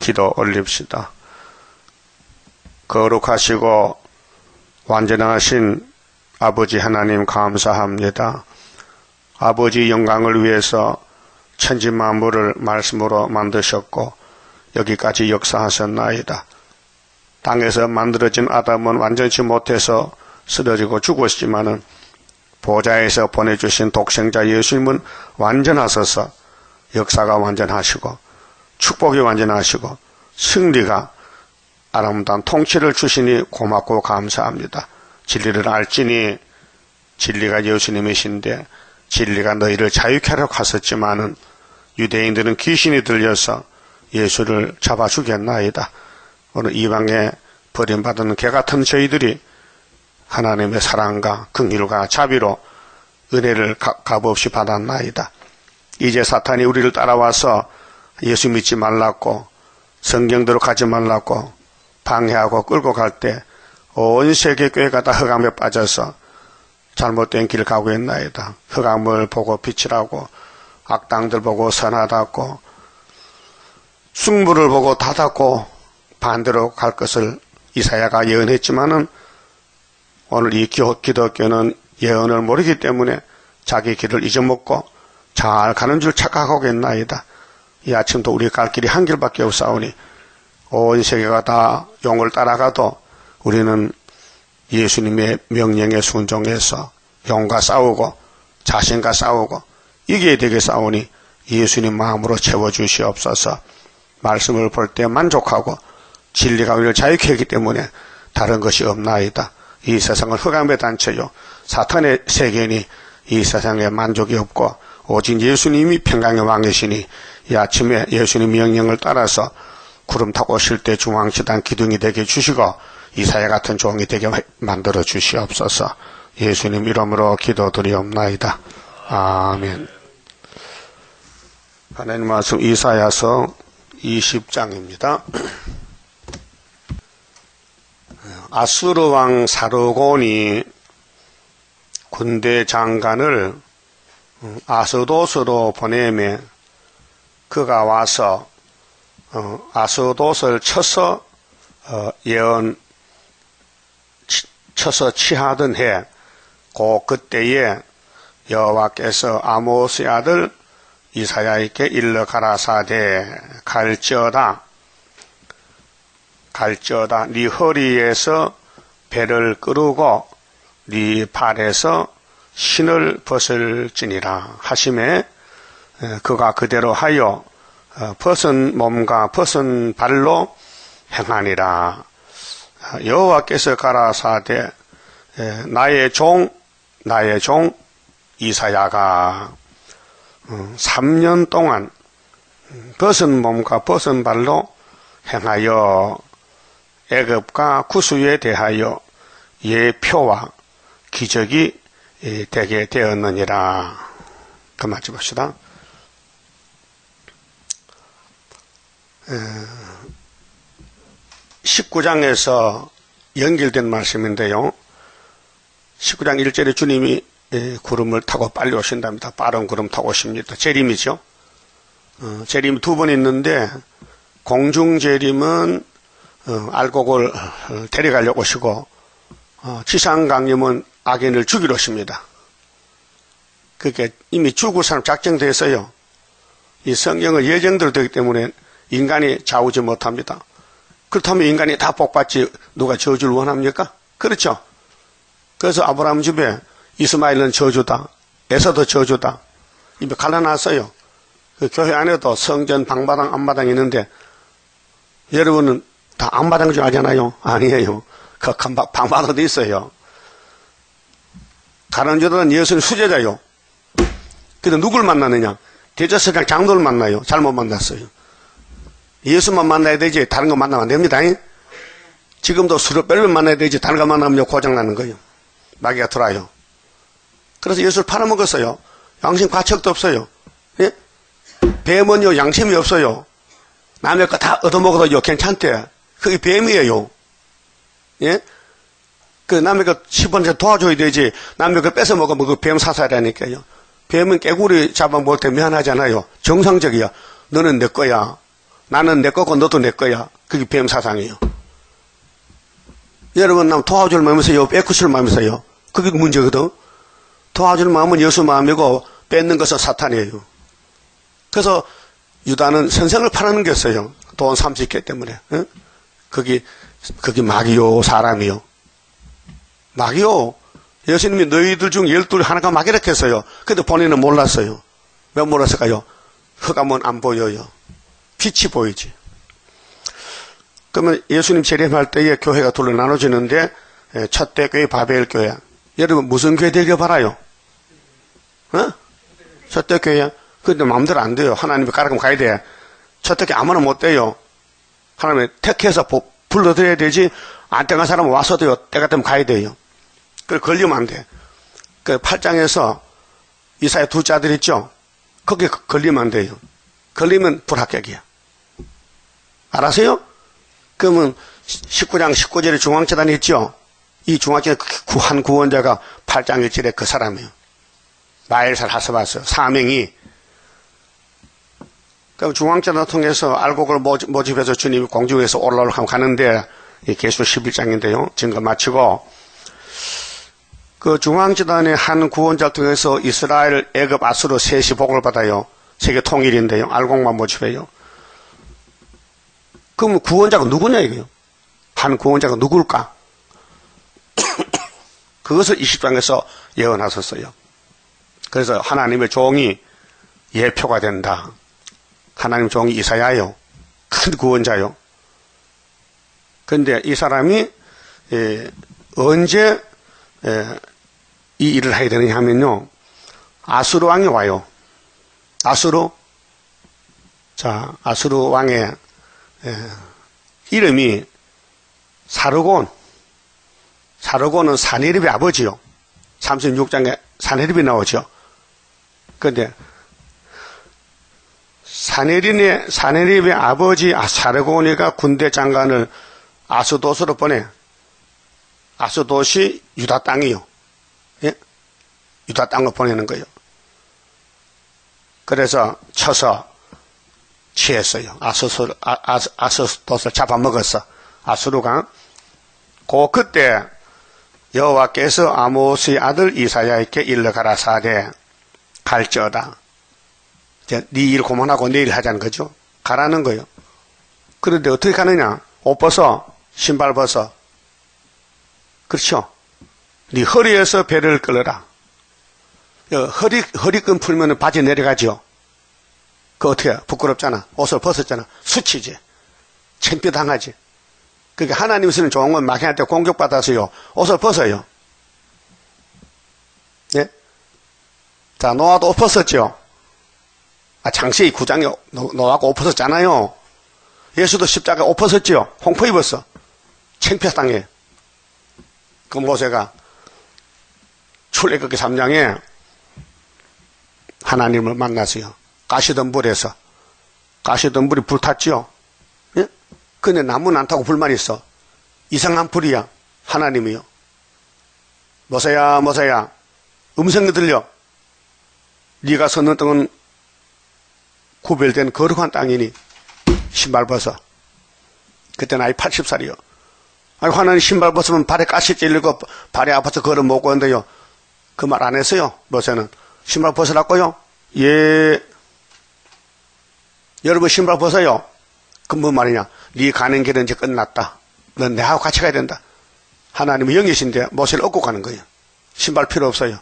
기도 올립시다. 거룩하시고 완전하신 아버지 하나님 감사합니다. 아버지 영광을 위해서 천지 만물을 말씀으로 만드셨고 여기까지 역사하셨나이다. 땅에서 만들어진 아담은 완전치 못해서 쓰러지고 죽었지만은 보좌에서 보내주신 독생자 예수님은 완전하셔서 역사가 완전하시고 축복이 완전하시고 승리가 아름다운 통치를 주시니 고맙고 감사합니다. 진리를 알지니 진리가 예수님이신데 진리가 너희를 자유케 하려고 하셨지만은 유대인들은 귀신이 들려서 예수를 잡아 죽였나이다. 오늘 이방에 버림받은 개같은 저희들이 하나님의 사랑과 긍휼과 자비로 은혜를 값없이 받았나이다. 이제 사탄이 우리를 따라와서 예수 믿지 말라고 성경대로 가지 말라고 방해하고 끌고 갈 때 온 세계 교회가 다 흑암에 빠져서 잘못된 길을 가고 있나이다. 흑암을 보고 빛이라고 악당들 보고 선하다고 숭물을 보고 닫았고 반대로 갈 것을 이사야가 예언했지만은 오늘 이 기독교는 예언을 모르기 때문에 자기 길을 잊어먹고 잘 가는 줄 착각하고 있나이다. 이 아침도 우리 갈 길이 한 길밖에 없사오니 온 세계가 다 용을 따라가도 우리는 예수님의 명령에 순종해서 용과 싸우고 자신과 싸우고 이겨야 되게 싸우니 예수님 마음으로 채워주시옵소서. 말씀을 볼 때 만족하고 진리가 우리를 자유케 하기 때문에 다른 것이 없나이다. 이 세상은 흑암의 단체요 사탄의 세계니 이 세상에 만족이 없고 오직 예수님이 평강의 왕이시니 이 아침에 예수님 명령을 따라서 구름 타고 오실 때 중앙시단 기둥이 되게 주시고 이사야 같은 종이 되게 만들어 주시옵소서. 예수님 이름으로 기도드리옵나이다. 아멘. 하나님 말씀 이사야서 20장입니다. 아수르 왕 사르곤이 군대 장관을 아스도스로 보내매 그가 와서 아스도스를 쳐서 쳐서 취하던 해 그때에 여호와께서 아모스의 아들 이사야에게 일러 가라사대 갈지어다 네 허리에서 배를 끄르고 네 발에서 신을 벗을지니라 하심에 그가 그대로 하여 벗은 몸과 벗은 발로 행하니라. 여호와께서 가라사대 나의 종 이사야가 3년 동안 벗은 몸과 벗은 발로 행하여 애굽과 구스에 대하여 예표와 기적이 되게 되었느니라. 그 말씀 봅시다. 19장에서 연결된 말씀인데요. 19장 1절에 주님이 구름을 타고 빨리 오신답니다. 빠른 구름 타고 오십니다. 재림이죠. 재림이 두 번 있는데 공중재림은 알곡을 데려가려고 오시고 지상강림은 악인을 죽이러 오십니다. 그러니까 이미 죽을 사람 작정되어 있어요. 이 성경은 예정대로 되기 때문에 인간이 좌우지 못합니다. 그렇다면 인간이 다 복받지 누가 저주를 원합니까? 그렇죠. 그래서 아브라함 집에 이스마엘은 저주다, 에서도 저주다 이미 갈라놨어요. 그 교회 안에도 성전 방마당 앞마당이 있는데 여러분은 다 앞마당 줄 아잖아요. 아니에요. 그 방마당도 있어요. 다른 주들은 예수님 수제자요. 근데 누굴 만나느냐? 대제사장 장로를 만나요. 잘못 만났어요. 예수만 만나야 되지 다른 거 만나면 안 됩니다. 지금도 수르벨을 만나야 되지 다른 거 만나면 고장나는 거예요. 마귀가 돌아요. 그래서 예수를 팔아먹었어요. 양심 가책도 없어요. 예? 뱀은요 양심이 없어요. 남의 거 다 얻어먹어도 괜찮대. 그게 뱀이에요. 예? 그 남의 거 10원 도와줘야 되지 남의 거 뺏어 먹으면 그 뱀 사살이라니까요. 뱀은 깨구리 잡아먹을 때 미안하잖아요. 정상적이야. 너는 내 거야. 나는 내 거고 너도 내 거야. 그게 뱀 사상이에요. 여러분, 남 도와줄 마음에서요, 뺏구실 마음에서요. 그게 문제거든. 도와줄 마음은 예수 마음이고 뺏는 것은 사탄이에요. 그래서 유다는 선생을 팔아는 게었어요. 돈 30개 때문에. 응? 그게 마귀요, 사람이요. 마귀요. 예수님이 너희들 중 12 하나가 마귀라고 했어요. 근데 본인은 몰랐어요. 왜 몰랐을까요? 흑암은 안 보여요. 빛이 보이지. 그러면 예수님 재림할 때에 교회가 둘로 나눠지는데 첫대 교회 바벨 교회. 여러분 무슨 교회 되길 바라요? 어? 첫대 교회. 근데 마음대로 안 돼요. 하나님이 가라면 가야 돼. 첫대 교회 아무나 못 돼요. 하나님이 택해서 불러드려야 되지. 안 땡한 사람은 와서 돼요. 때가 되면 가야 돼요. 그걸 걸리면 안 돼. 그 8장에서 이사야 둘째 아들 있죠? 거기에 걸리면 안 돼요. 걸리면 불합격이야. 알았어요? 그러면 19장 19절에 중앙재단이 있죠? 이 중앙재단 한 구원자가 8장 1절에 그 사람이에요. 마엘살 하스바스 사명이. 그럼 중앙재단을 통해서 알곡을 모집해서 주님이 공중에서 올라오려고 가는데 이 계수 11장인데요. 증거 마치고 그 중앙재단의 한 구원자를 통해서 이스라엘, 애굽, 아수르 셋이 복을 받아요. 세계 통일인데요. 알곡만 모집해요. 그럼 구원자가 누구냐 이거요? 한 구원자가 누굴까? 그것을 20장에서 예언하셨어요. 그래서 하나님의 종이 예표가 된다. 하나님 종이 이사야요. 큰 구원자요. 그런데 이 사람이 언제 이 일을 해야 되느냐 하면요. 아수르 왕이 와요. 아수르 왕의 이름이 사르곤. 사르곤은 사네립의 아버지요. 36장에 사네립이 나오죠. 그런데 사네립의 아버지 사르곤이가 군대 장관을 아스도스로 보내. 아스도시 유다 땅이요. 예? 유다 땅으로 보내는 거예요. 그래서 쳐서 취했어요. 아스도스를 잡아먹었어. 아수르가. 그때 여호와께서 아모스의 아들 이사야에게 일러 가라사대 갈지어다. 이제 네 일 그만하고 내일 하자는 거죠. 가라는 거예요. 그런데 어떻게 가느냐? 옷 벗어, 신발 벗어. 그렇죠? 네 허리에서 배를 끌어라. 허리끈 풀면 바지 내려가죠. 그 어떻게 해? 부끄럽잖아. 옷을 벗었잖아. 수치지. 창피당하지. 그러니까 하나님 쓰는 좋은 건 마귀한테 공격받아서요. 옷을 벗어요. 예? 자, 노아도 옷 벗었죠. 장세기 9장에 노아가 옷 벗었잖아요. 예수도 십자가에 옷 벗었죠. 홍포 입었어. 창피당해. 그 모세가 출애굽기 3장에 하나님을 만났어요. 가시덤불에서. 가시덤불이 불탔죠. 예? 근데 나무는 안 타고 불만 있어. 이상한 불이야. 하나님이요. 모세야, 모세야. 음성이 들려. 네가 섰는 땅은 구별된 거룩한 땅이니 신발 벗어. 그때 나이 80살이요. 아니, 하나님 신발 벗으면 발에 가시 찔리고 발이 아파서 걸어 못 가는데요. 그 말 안 했어요. 모세는. 신발 벗으라고요? 예. 여러분 신발 벗어요. 그 뭐 말이냐? 네 가는 길은 이제 끝났다. 넌 내하고 같이 가야 된다. 하나님은 영이신데 모세를 얻고 가는 거예요. 신발 필요 없어요.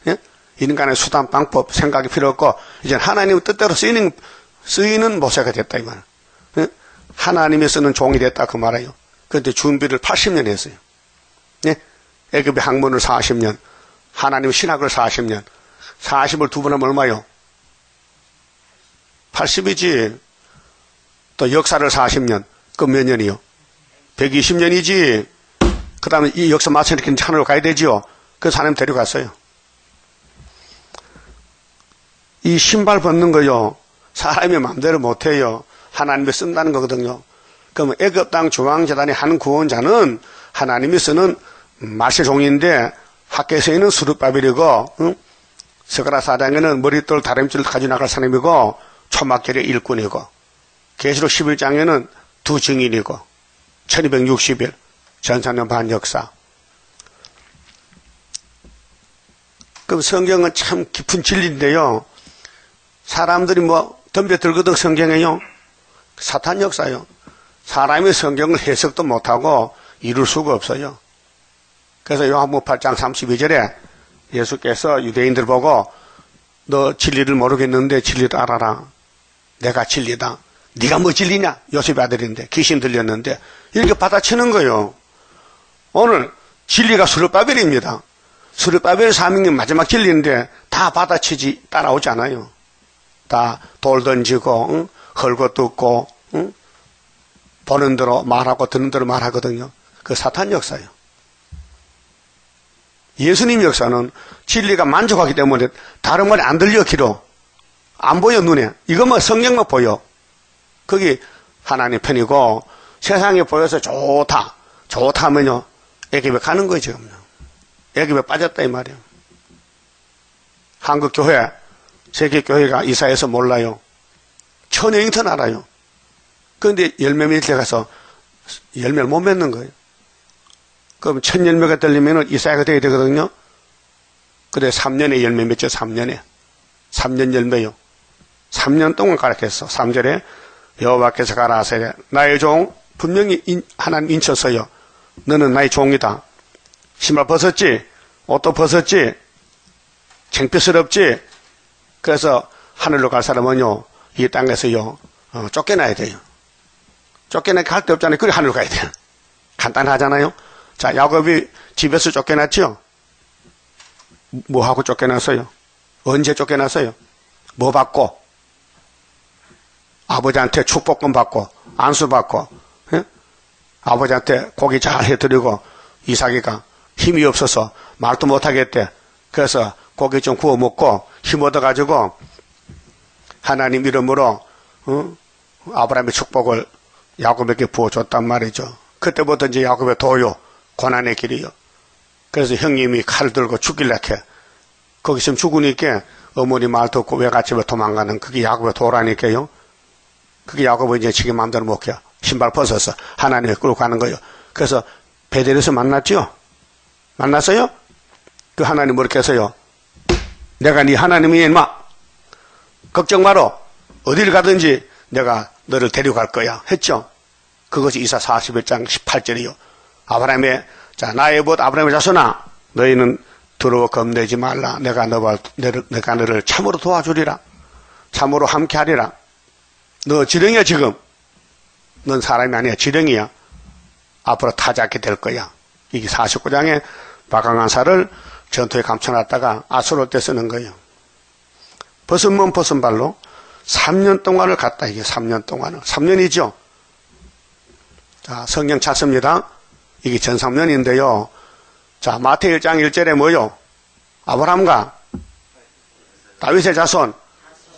예? 인간의 수단, 방법, 생각이 필요 없고 이제 하나님의 뜻대로 쓰이는 모세가 됐다 이 말. 예? 하나님이 쓰는 종이 됐다 그 말이에요. 그런데 준비를 80년 했어요. 예? 애굽의 학문을 40년, 하나님 신학을 40년, 40을 두 번 하면 얼마요? 80이지. 또 역사를 40년, 그 몇 년이요? 120년이지. 그 다음에 이 역사 마치는 하늘로 가야 되지요. 그래서 하나님 데려갔어요. 이 신발 벗는 거요. 사람이 마음대로 못해요. 하나님이 쓴다는 거거든요. 그러면 애굽 땅 중앙재단의 한 구원자는 하나님이 쓰는 마세 종인데 학계에서는 수르바벨이고 스가랴 4장에는 머릿돌 다림질을 가지고 나갈 사람이고 초막결의 일꾼이고 계시록 11장에는 두 증인이고 1260일 전사년 반 역사. 그럼 성경은 참 깊은 진리인데요. 사람들이 뭐 덤벼들거든 성경에요. 사탄 역사요. 사람이 성경을 해석도 못하고 이룰 수가 없어요. 그래서 요한복음 8장 32절에 예수께서 유대인들 보고 너 진리를 모르겠는데 진리를 알아라. 내가 진리다. 네가 뭐 진리냐? 요셉의 아들인데 귀신 들렸는데 이렇게 받아치는 거예요. 오늘 진리가 스룹바벨입니다. 스룹바벨 사명이 마지막 진리인데 다 받아치지 따라오지 않아요. 다 돌 던지고 응? 헐고 뜯고 응? 보는 대로 말하고 듣는 대로 말하거든요. 그 사탄 역사예요. 예수님 역사는 진리가 만족하기 때문에 다른 말이 안 들려 귀로 안 보여 눈에 이것만 성경만 보여. 그게 하나님 편이고 세상에 보여서 좋다 하면요 애기에 가는 거죠. 애기에 빠졌다 이 말이에요. 한국 교회 세계 교회가 이사해서 몰라요. 1000여 인턴 알아요. 그런데 열매 맺을 때 가서 열매를 못 맺는 거예요. 그럼 1000열매가 되려면 이사회가 돼야 되거든요. 그래 3년에 열매 맺죠. 3년 열매요. 3년 동안 가르쳤어. 3절에 여호와께서 가라 하시되 나의 종 분명히 하나님 인쳤어요. 너는 나의 종이다. 신발 벗었지? 옷도 벗었지? 창피스럽지? 그래서 하늘로 갈 사람은요 이 땅에서요 쫓겨나야 돼요. 쫓겨나게 갈 데 없잖아요. 그래 하늘로 가야 돼요. 간단하잖아요. 자, 야곱이 집에서 쫓겨났죠? 뭐 하고 쫓겨났어요? 언제 쫓겨났어요? 뭐 받고? 아버지한테 축복금 받고 안수 받고 예? 아버지한테 고기 잘 해드리고 이삭이가 힘이 없어서 말도 못하겠대. 그래서 고기 좀 구워 먹고 힘 얻어가지고 하나님 이름으로 아브라함의 축복을 야곱에게 부어줬단 말이죠. 그때부터 이제 야곱의 도요 고난의 길이요. 그래서 형님이 칼을 들고 죽일래 해. 거기 있으면 죽으니까 어머니 말 듣고 외갓집에 도망가는 그게 야곱의 도라니까요. 그게 야곱은 이제 지금 마음대로 못 해요. 신발 벗어서 하나님을 끌고 가는 거예요. 그래서 베델에서 만났죠? 만났어요? 그 하나님 뭐렇게 해서요? 내가 네 하나님이야 인마. 걱정 마라. 어디를 가든지 내가 너를 데려갈 거야. 했죠? 그것이 이사 41장 18절이요. 아브라함의 자 나의 벗 아브라함의 자손아 너희는 두려워 겁내지 말라. 내가 너를 참으로 도와주리라. 참으로 함께하리라. 너 지렁이야 지금. 넌 사람이 아니야. 지렁이야. 앞으로 타작게 될 거야. 이게 49장에 박강한사를 전투에 감춰놨다가 아수르 때 쓰는 거예요. 벗은 몸 벗은 발로 3년 동안을 갔다. 이게 3년 동안을. 3년이죠. 자, 성경 찾습니다. 이게 전 3년인데요. 자, 마태복음 1장 1절에 뭐요? 아브라함과 다윗의 자손,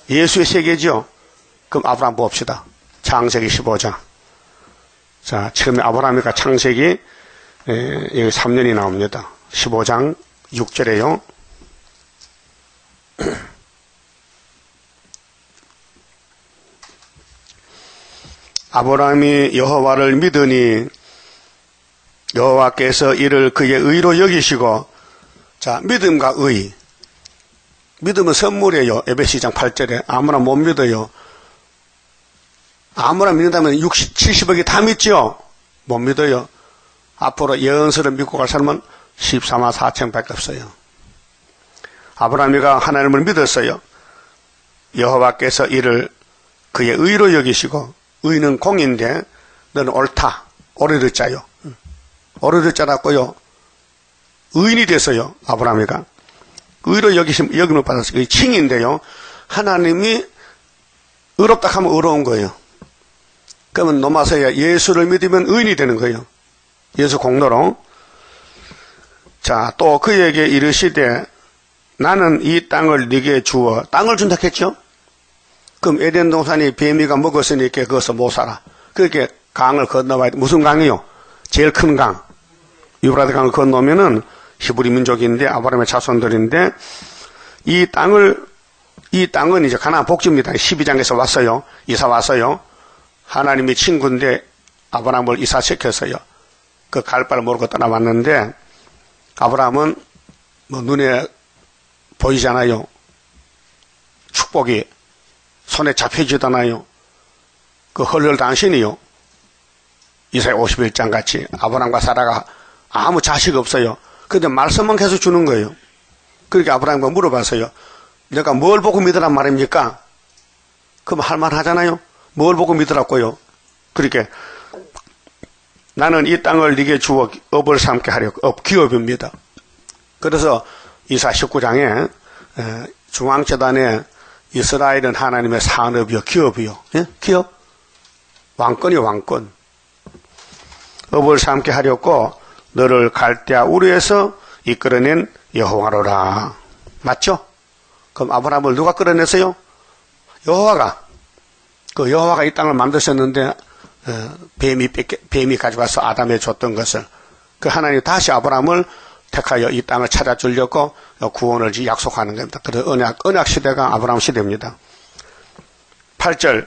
예수의 세계죠. 그럼 아브라함 봅시다. 창세기 15장. 자, 처음에 아브라함이가 창세기 여기 3년이 나옵니다. 15장 6절에요. 아브라함이 여호와를 믿으니 여호와께서 이를 그의 의로 여기시고, 자, 믿음과 의. 믿음은 선물이에요. 에베시장 8절에. 아무나 못 믿어요. 아무나 믿는다면 60, 70억이 다 믿죠? 못 믿어요. 앞으로 예언서를 믿고 갈 사람은 14만 4천 밖에 없어요. 아브라함이가 하나님을 믿었어요. 여호와께서 이를 그의 의로 여기시고, 의는 공인데 너는 옳다. 오르르 자요. 오르르 자라고요. 의인이 됐어요. 아브라함이가. 의로 여김을 받았어요. 그게 칭인데요. 하나님이 의롭다 하면 의로운 거예요. 그러면 노마서야 예수를 믿으면 의인이 되는 거예요. 예수 공로로. 자, 또 그에게 이르시되 나는 이 땅을 네게 주어. 땅을 준다 했죠? 그럼 에덴 동산이 뱀이가 먹었으니까 거기서 못 살아. 그렇게 강을 건너와야 돼. 무슨 강이요? 제일 큰 강. 유브라데 강을 건너면은 히브리 민족인데 아브라함의 자손들인데 이 땅은 이제 가나안 복지입니다. 12장에서 왔어요. 이사 왔어요. 하나님이 친구인데 아브라함을 이사시켰어요. 그 갈 바를 모르고 떠나왔는데 아브라함은 뭐 눈에 보이잖아요. 축복이 손에 잡혀지잖아요. 그 헐헐 당신이요. 이사야 51장 같이 아브라함과 사라가 아무 자식 없어요. 근데 말씀만 계속 주는 거예요. 그러니까 아브라함과 물어봤어요. 내가 뭘 보고 믿으란 말입니까? 그럼 할만 하잖아요. 뭘 보고 믿으라고요? 그렇게 나는 이 땅을 네게 주어 업을 삼게 하려고 업 기업입니다. 그래서 이사 19장에 중앙재단에 이스라엘은 하나님의 산업이요 기업이요. 예? 기업? 왕권이요 왕권. 업을 삼게 하려고 너를 갈대아 우르에서 이끌어낸 여호와로라. 맞죠? 그럼 아브라함을 누가 끌어냈어요? 여호와가. 그 여호와가 이 땅을 만드셨는데 뱀이 가져가서 아담에 줬던 것을 그 하나님 다시 아브라함을 택하여 이 땅을 찾아주려고 구원을 약속하는 겁니다. 그래서 언약 시대가 아브라함 시대입니다. 8절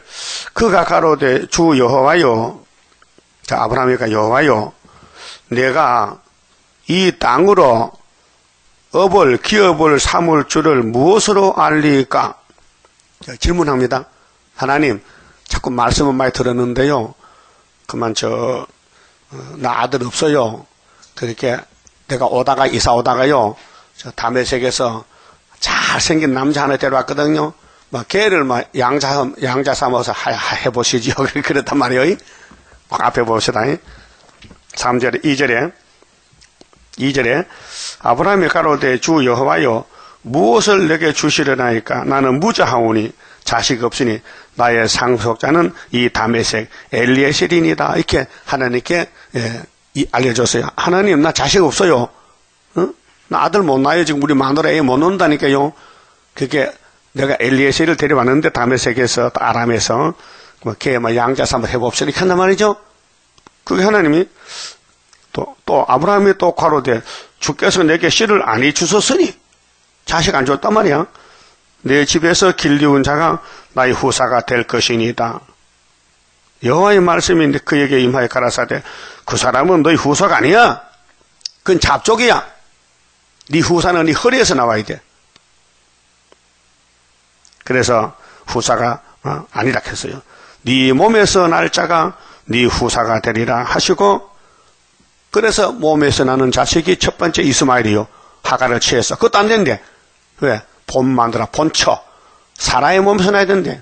그가 가로되 주 여호와여, 자 아브라함이가 여호와여, 내가 이 땅으로 업을 기업을 삼을 줄을 무엇으로 알리까? 질문합니다. 하나님 자꾸 말씀은 많이 들었는데요. 그만 나 아들 없어요. 그렇게 내가 이사 오다가요. 저 다메섹에서 잘생긴 남자 하나 데려왔거든요. 막 걔를 막 양자 삼아서 해보시지요. 그랬단 말이에요. 앞에 봅시다. 3절에 2절에 아브라함이 가로되 주 여호와여 무엇을 내게 주시려나이까? 나는 무자하오니 자식 없으니 나의 상속자는 이 다메섹 엘리에셀이니이다. 이렇게 하나님께 알려줬어요. 하나님 나 자식 없어요. 나 아들 못 낳아요. 지금 우리 마누라 애 못 논다니까요. 그게 내가 엘리에셀을 데려왔는데 다메섹에서 아람에서 걔 양자 삼아 해봅시다. 이렇게 한단 말이죠. 그게 하나님이 또 아브라함이 또 가로되 주께서 내게 씨를 아니 주셨으니 자식 안 줬단 말이야. 내 집에서 길리운 자가 나의 후사가 될 것이니이다. 여호와의 말씀인데 그에게 임하여 가라사대 그 사람은 너희 후사가 아니야. 그건 잡족이야. 네 후사는 네 허리에서 나와야 돼. 그래서 후사가 아니라 했어요. 네 몸에서 날 자가 네 후사가 되리라 하시고, 그래서 몸에서 나는 자식이 첫 번째 이스마엘이요. 하가를 취했어. 그것도 안 된대. 왜? 본 마누라, 본처. 사라의 몸에서 나야 된대.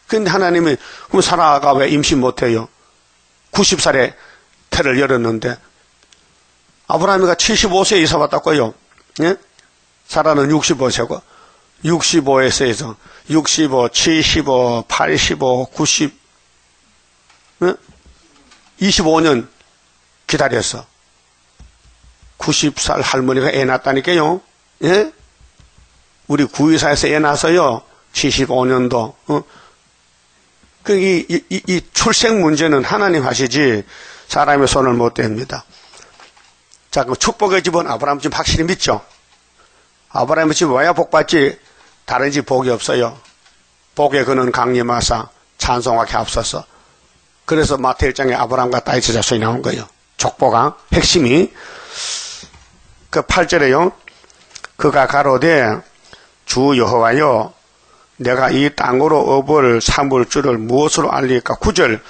근데 하나님이, 그럼 사라가 왜 임신 못해요? 90살에 태를 열었는데, 아브라함이가 75세에 이사 왔다고요. 예? 사라는 65세고, 65에서 65, 75, 85, 90, 예? 25년 기다렸어. 90살 할머니가 애 낳았다니까요. 예? 우리 구의사에서 애 낳아서요. 75년도. 이 출생 문제는 하나님 하시지 사람의 손을 못 댑니다. 자, 그 축복의 집은 아브라함 집 확실히 믿죠? 아브라함의 집 와야 복받지 다른 집 복이 없어요. 복에 그는 강림하사 찬송하게 앞서서. 그래서 마태 1장에 아브라함과 다윗 자손이 나온 거예요. 족보가 핵심이. 그 8절에요. 그가 가로되 주 여호와여 내가 이 땅으로 업을 삼을 줄을 무엇으로 알릴까? 9절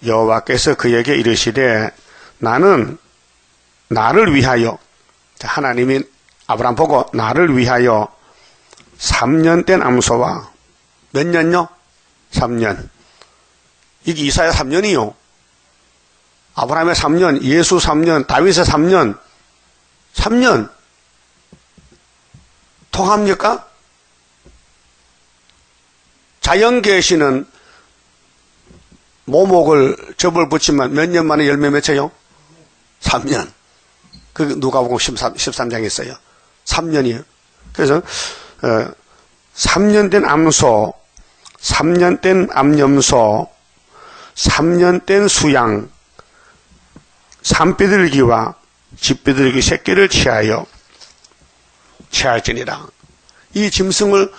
여호와께서 그에게 이르시되 나는 나를 위하여, 하나님이 아브라함 보고 나를 위하여 3년 된 암소와 몇 년요? 3년. 이게 이사야 3년이요. 아브라함의 3년, 예수 3년, 다윗의 3년. 3년. 통합니까? 자연계시는 모목을 접을 붙이면 몇 년 만에 열매 맺혀요? 3년. 그 누가복음 13장에 있어요. 3년이에요. 그래서 3년 된 암소, 3년 된 암염소, 3년 된 수양, 산비둘기와 집비둘기 새끼를 취할지니라. 이 짐승을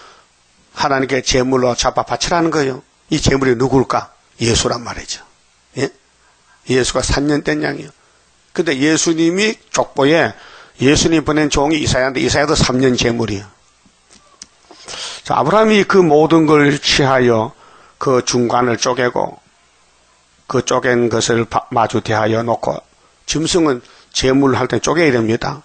하나님께 제물로 잡아 바치라는 거예요. 이 제물이 누굴까? 예수란 말이죠. 예? 예수가 3년 된 양이요. 근데 예수님이 족보에 예수님 보낸 종이 이사야인데 이사야도 3년 제물이요. 자, 아브라함이 그 모든 걸 취하여 그 중간을 쪼개고 그 쪼갠 것을 마주 대하여 놓고 짐승은 제물할 때 쪼개야 됩니다.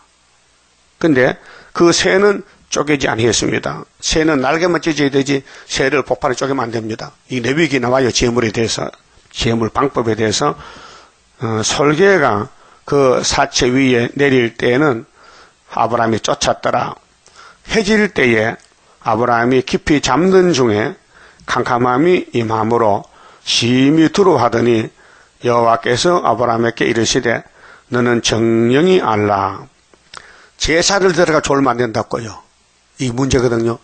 근데 그 새는 쪼개지 아니했습니다. 새는 날개만 찢어야 되지 새를 복판에 쪼개면 안 됩니다. 이 레위기 나와요. 제물에 대해서 제물 방법에 대해서 솔개가 그 사체 위에 내릴 때에는 아브라함이 쫓았더라. 해질 때에 아브라함이 깊이 잠든 중에 캄캄함이 임함으로 심히 두려워하더니 여호와께서 아브라함에게 이르시되 너는 정령이 알라. 제사를 들어가 졸면 안 된다고요. 이 문제거든요.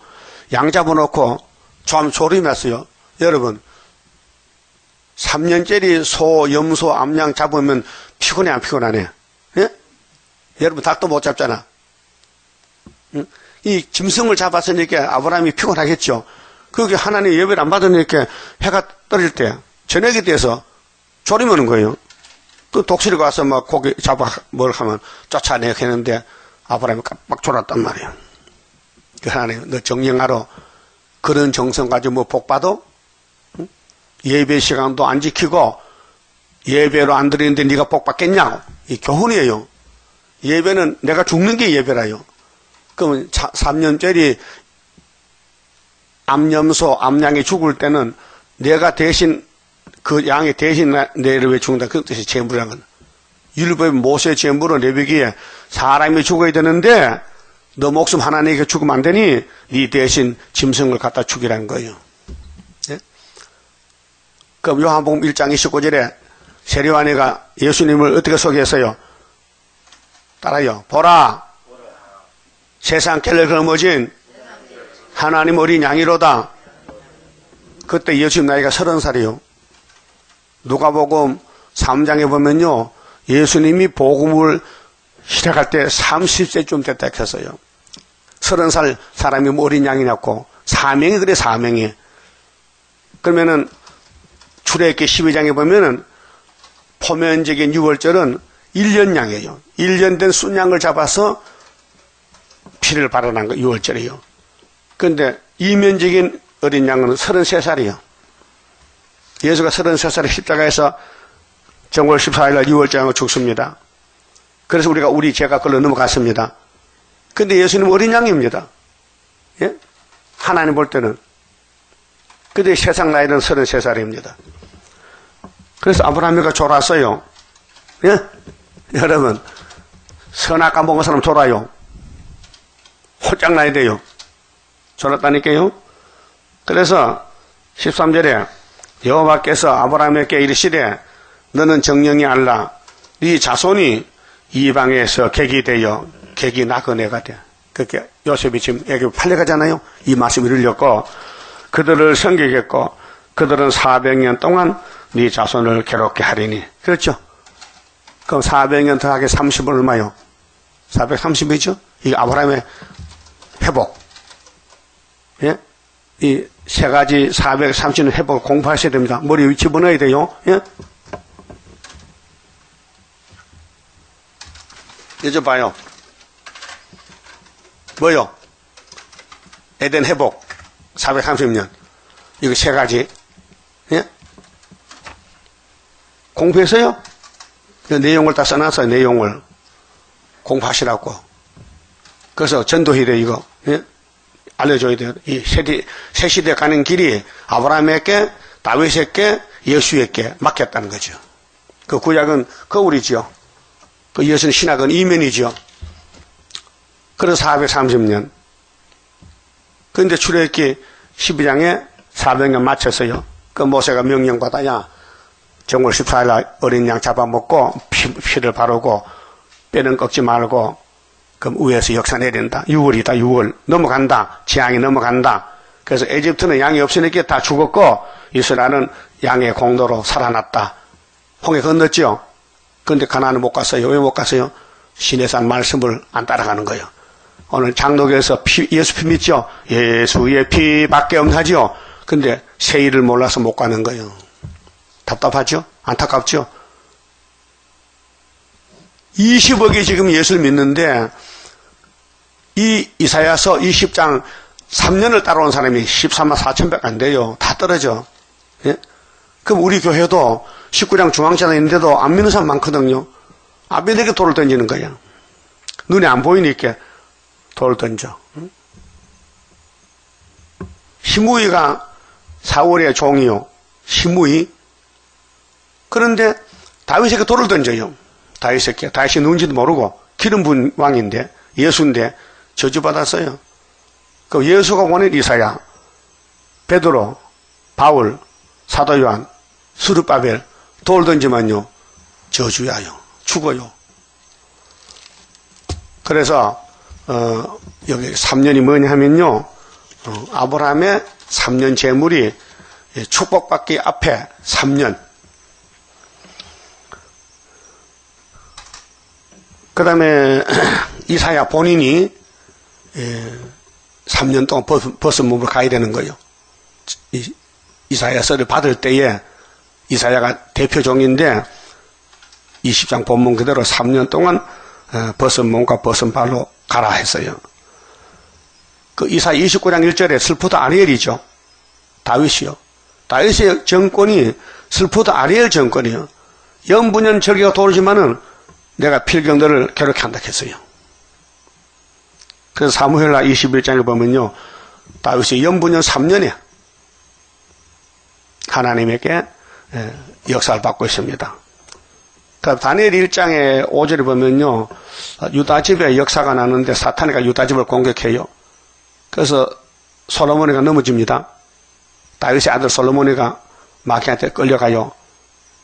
양 잡아놓고 좀 졸이면서요. 여러분 3년짜리 소, 염소, 암양 잡으면 피곤해 안 피곤하네? 예? 여러분 닭도 못 잡잖아. 응? 이 짐승을 잡았으니까 아브라함이 피곤하겠죠. 그게 하나님 예배를 안 받으니까 해가 떨어질 때 저녁이 돼서 졸이면 거예요. 그 독수리 가서 막 고기 잡아 뭘 하면 쫓아내야 하는데 아브라함이 깜빡 졸았단 말이에요. 그 하나님 너 정령하러 그런 정성 가지고 뭐 복 받아? 응? 예배 시간도 안 지키고 예배로 안 드리는데 네가 복 받겠냐고. 이 교훈이에요. 예배는 내가 죽는 게 예배라요. 그러면 3년짜리 암염소, 암양이 죽을 때는 내가 대신 그 양이 대신 내를 왜 죽는다. 그 뜻이 제물이라는 건. 율법의 모세의 제물은 레위기에 사람이 죽어야 되는데 너 목숨 하나님에게 죽으면 안 되니 네 대신 짐승을 갖다 죽이라는 거예요. 예? 그럼 요한복음 1장 29절에 세례요한이가 예수님을 어떻게 소개했어요? 따라요. 보라. 세상 깰을 거머쥔 하나님 어린 양이로다. 그때 예수님 나이가 30살이요. 누가복음 3장에 보면요. 예수님이 복음을 시작할 때 30세쯤 됐다 했어요. 30살 사람이 뭐 어린 양이냐고. 사명이 그래, 사명이. 그러면은 출애굽기 12장에 보면은 포면적인 유월절은 1년 양이에요. 1년 된 순양을 잡아서 피를 발현한 거 6월절이에요. 그런데 이면적인 어린 양은 33살이에요. 예수가 33살에 십자가에서 정월 14일 날 6월절하고 죽습니다. 그래서 우리가 우리 죄가 그걸로 넘어갔습니다. 근데 예수님은 어린 양입니다. 예? 하나님 볼 때는. 근데 세상 나이는 33살입니다. 그래서 아브라함이가 졸았어요. 예? 여러분, 선악과 먹은 사람 졸아요. 홀짝 나야 돼요. 졸았다니까요. 그래서 13절에 여호와께서 아브라함에게 이르시되 너는 정령이 알라. 네 자손이 이방에서 객이 되어 객이 나그네가 돼. 그렇게 요셉이 지금 애기 팔려가잖아요. 이 말씀 이루려고 그들을 섬기겠고 그들은 400년 동안 네 자손을 괴롭게 하리니. 그렇죠? 그럼 400년 더하기 30은 얼마요? 430이죠? 이게 아브라함의 회복. 예? 이 세 가지 430년 회복 공부하셔야 됩니다. 머리 위치 집어넣어야 돼요. 예? 이제 봐요. 뭐요? 에덴 회복 430년. 이거 세 가지. 예? 공부했어요? 그 내용을 다 써놨어요. 내용을 공부하시라고. 그래서 전도해야 돼 이거. 예? 알려줘야 돼요. 이 새 시대 가는 길이 아브라함에게, 다윗에게, 예수에게 맡겼다는 거죠. 그 구약은 거울이죠. 그 예수는 신약은 이면이죠. 그래서 430년. 그런데 출애굽기 12장에 400년 맞췄어요. 그 모세가 명령받아야 정월 14일 날 어린 양 잡아먹고 피를 바르고 뼈는 꺾지 말고 그럼 위에서 역사 내린다. 6월이다. 6월. 넘어간다. 재앙이 넘어간다. 그래서 에집트는 양이 없으니까 다 죽었고 이스라엘은 양의 공로로 살아났다. 홍해 건넜죠. 그런데 가나안은 못 갔어요. 왜 못 갔어요? 신의 산 말씀을 안 따라가는 거예요. 오늘 장로교에서 예수 피 믿죠? 예수의 피밖에 없나지요. 근데 세일을 몰라서 못 가는 거예요. 답답하죠? 안타깝죠? 20억이 지금 예수를 믿는데 이 이사야서 20장 3년을 따라온 사람이 13만 4천밖에 안 돼요. 다 떨어져. 예? 그럼 우리 교회도 19장 중앙자가 있는데도 안 믿는 사람 많거든요. 안 믿는 돌을 던지는 거야. 눈에 안 보이니까 돌을 던져. 시므이가 사울의 종이요. 시므이. 그런데 다윗에게 돌을 던져요. 다윗이 누군지도 모르고 기름 부은 왕인데 예수인데 저주받았어요. 그 예수가 보낸 이사야, 베드로, 바울, 사도 요한, 스룹바벨 돌 던지면요 저주야요. 죽어요. 그래서 여기 3년이 뭐냐 하면요 아브라함의 3년 재물이 축복받기 앞에 3년. 그 다음에 이사야 본인이 3년 동안 벗은 몸으로 가야 되는 거예요. 이사야서를 받을 때에 이사야가 대표종인데 20장 본문 그대로 3년 동안 벗은 몸과 벗은 발로 가라 했어요. 그 이사야 29장 1절에 슬프다 아리엘이죠. 다윗이요. 다윗의 정권이 슬프다 아리엘 정권이요. 영분연 절기가 도르지만은 내가 필경들을 괴롭게 한다 했어요. 그래서 사무엘하 21장에 보면요. 다윗이 영분연 3년에 하나님에게 역사를 받고 있습니다. 그 다니엘 1장의 5절에 보면요. 유다집에 역사가 나는데 사탄이가 유다집을 공격해요. 그래서 솔로몬이가 넘어집니다. 다윗의 아들 솔로몬이가 마귀한테 끌려가요.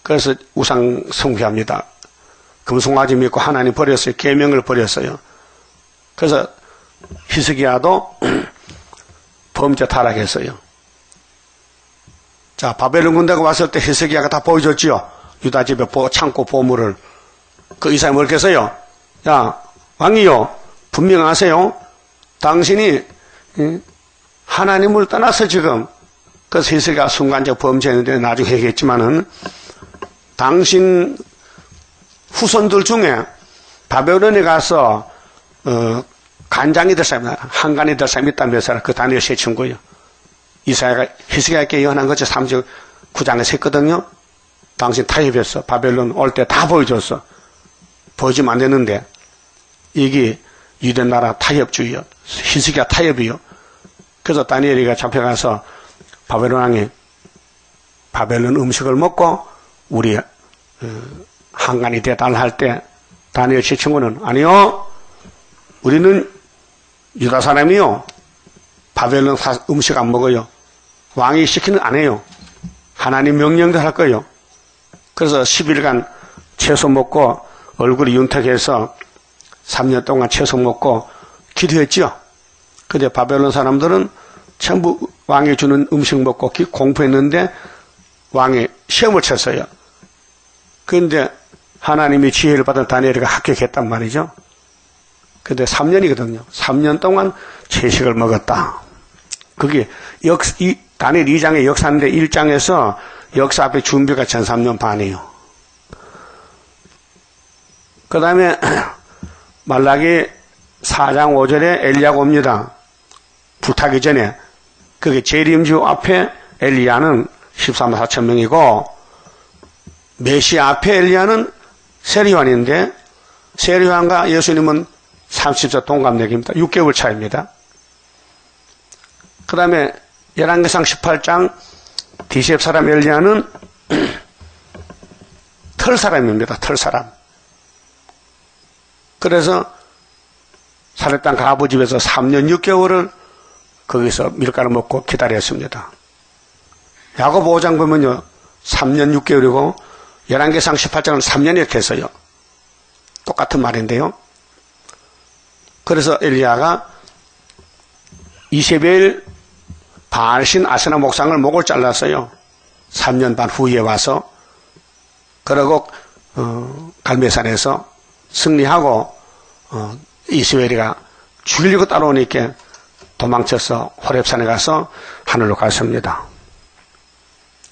그래서 우상 숭배합니다. 금송아지 믿고 하나님 버렸어요. 계명을 버렸어요. 그래서 히스기야도 범죄 타락했어요. 자, 바벨론 군대가 왔을 때 히스기야가 다 보여줬지요. 유다 집에 창고 보물을. 그 이사야 뭘 했어요? 야, 왕이요, 분명하세요. 당신이 하나님을 떠나서 지금 그래서 히스기야가 순간적 범죄했는데 나중에 얘기했지만은 당신 후손들 중에 바벨론에 가서 간장이 될 사람이 한간이 될 사람이 있다면서 그 단위를 세친 거예요. 이사야가 히스기야에게 예언한 것이 39장에서 했거든요. 당신 타협했어. 바벨론 올 때 다 보여줬어. 보여주면 안 되는데 이게 유대 나라 타협주의요. 히스기야 타협이요. 그래서 다니엘이가 잡혀가서 바벨론 왕이 바벨론 음식을 먹고 우리 한간이 되달라 할 때 다니엘 제 친구는 아니요. 우리는 유다 사람이요. 바벨론 음식 안 먹어요. 왕이 시키는 안 해요. 하나님 명령대로 할 거예요. 그래서 10일간 채소 먹고 얼굴이 윤택해서 3년 동안 채소 먹고 기도했죠. 근데 바벨론 사람들은 전부 왕이 주는 음식 먹고 공부했는데 왕이 시험을 쳤어요. 그런데 하나님이 지혜를 받은 다니엘이가 합격했단 말이죠. 근데 3년이거든요. 3년 동안 채식을 먹었다. 그게 다니엘 2장의 역사인데 1장에서 역사 앞에 준비가 전 3년 반이에요. 그 다음에 말라기 4장 5절에 엘리야가 옵니다. 불타기 전에. 그게 재림주 앞에 엘리야는 14만 4천 명이고 메시아 앞에 엘리야는 세리요한인데 세리요한과 예수님은 30세 동갑내기입니다. 6개월 차입니다. 그 다음에 열왕기상 18장 디셉 사람 엘리야는 털 사람입니다. 털 사람. 그래서 사렙당 가부 집에서 3년 6개월을 거기서 밀가루 먹고 기다렸습니다. 야고보 5장 보면요. 3년 6개월이고 열왕기상 18장은 3년 이렇게 했어요. 똑같은 말인데요. 그래서 엘리야가 이세벨 바알신 아세나 목상을 목을 잘랐어요. 3년 반 후에 와서 그러고 갈멜산에서 승리하고 이스라엘이가 죽이려고 따라오니까 도망쳐서 호렙산에 가서 하늘로 갔습니다.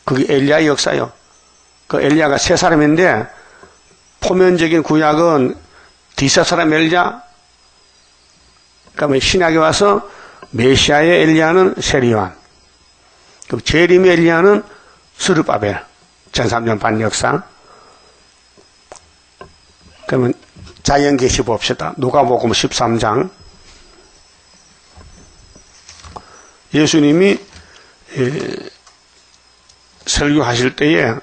그게 엘리야의 역사요. 그 엘리야가 세 사람인데 포면적인 구약은 디세 사람 엘리야, 그러면 신약에 와서 메시아의 엘리야는 세리요한, 그럼 재림의 엘리야는 스룹바벨, 전 3년 반 역사. 그러면 자연계시 봅시다. 누가복음 13장. 예수님이 설교하실 때에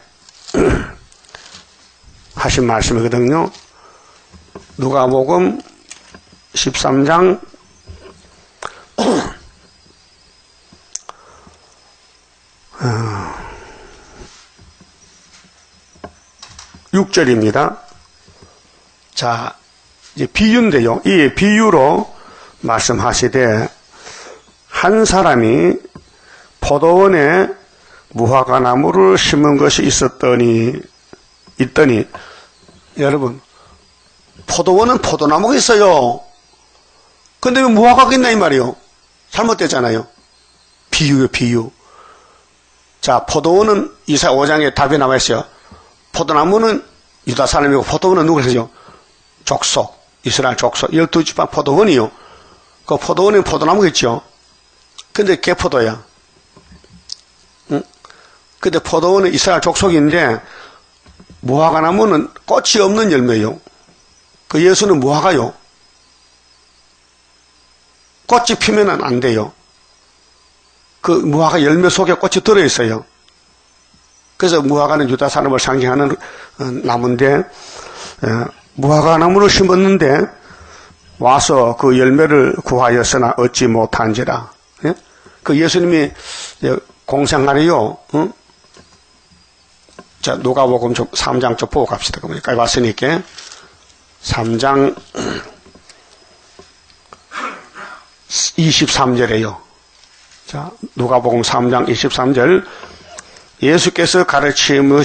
하신 말씀이거든요. 누가복음 13장 6절입니다. 자, 이제 비유인데요. 이 비유로 말씀하시되, 한 사람이 포도원에 무화과 나무를 심은 것이 있더니, 여러분, 포도원은 포도나무가 있어요. 근데 왜 무화과가 있나 이 말이요? 잘못됐잖아요. 비유요, 비유. 자, 포도원은 이사야 5장에 답이 나와 있어요. 포도나무는 유다 사람이고 포도원은 누구죠? 족속, 이스라엘 족속, 12지파 포도원이요. 그 포도원에 포도나무가 있죠. 근데 개포도야. 응? 근데 포도원은 이스라엘 족속인데 무화과 나무는 꽃이 없는 열매요. 그 예수는 무화과요. 꽃이 피면은 안 돼요. 그 무화과 열매 속에 꽃이 들어있어요. 그래서 무화과는 유다 산업을 상징하는 나무인데, 무화과 나무를 심었는데 와서 그 열매를 구하였으나 얻지 못한지라. 예? 그 예수님이 공생활이요. 응? 자, 누가복음 3장 좀 보고 갑시다. 여기까지 왔으니까 3장 23절에요. 자, 누가복음 3장 23절. 예수께서 가르치심을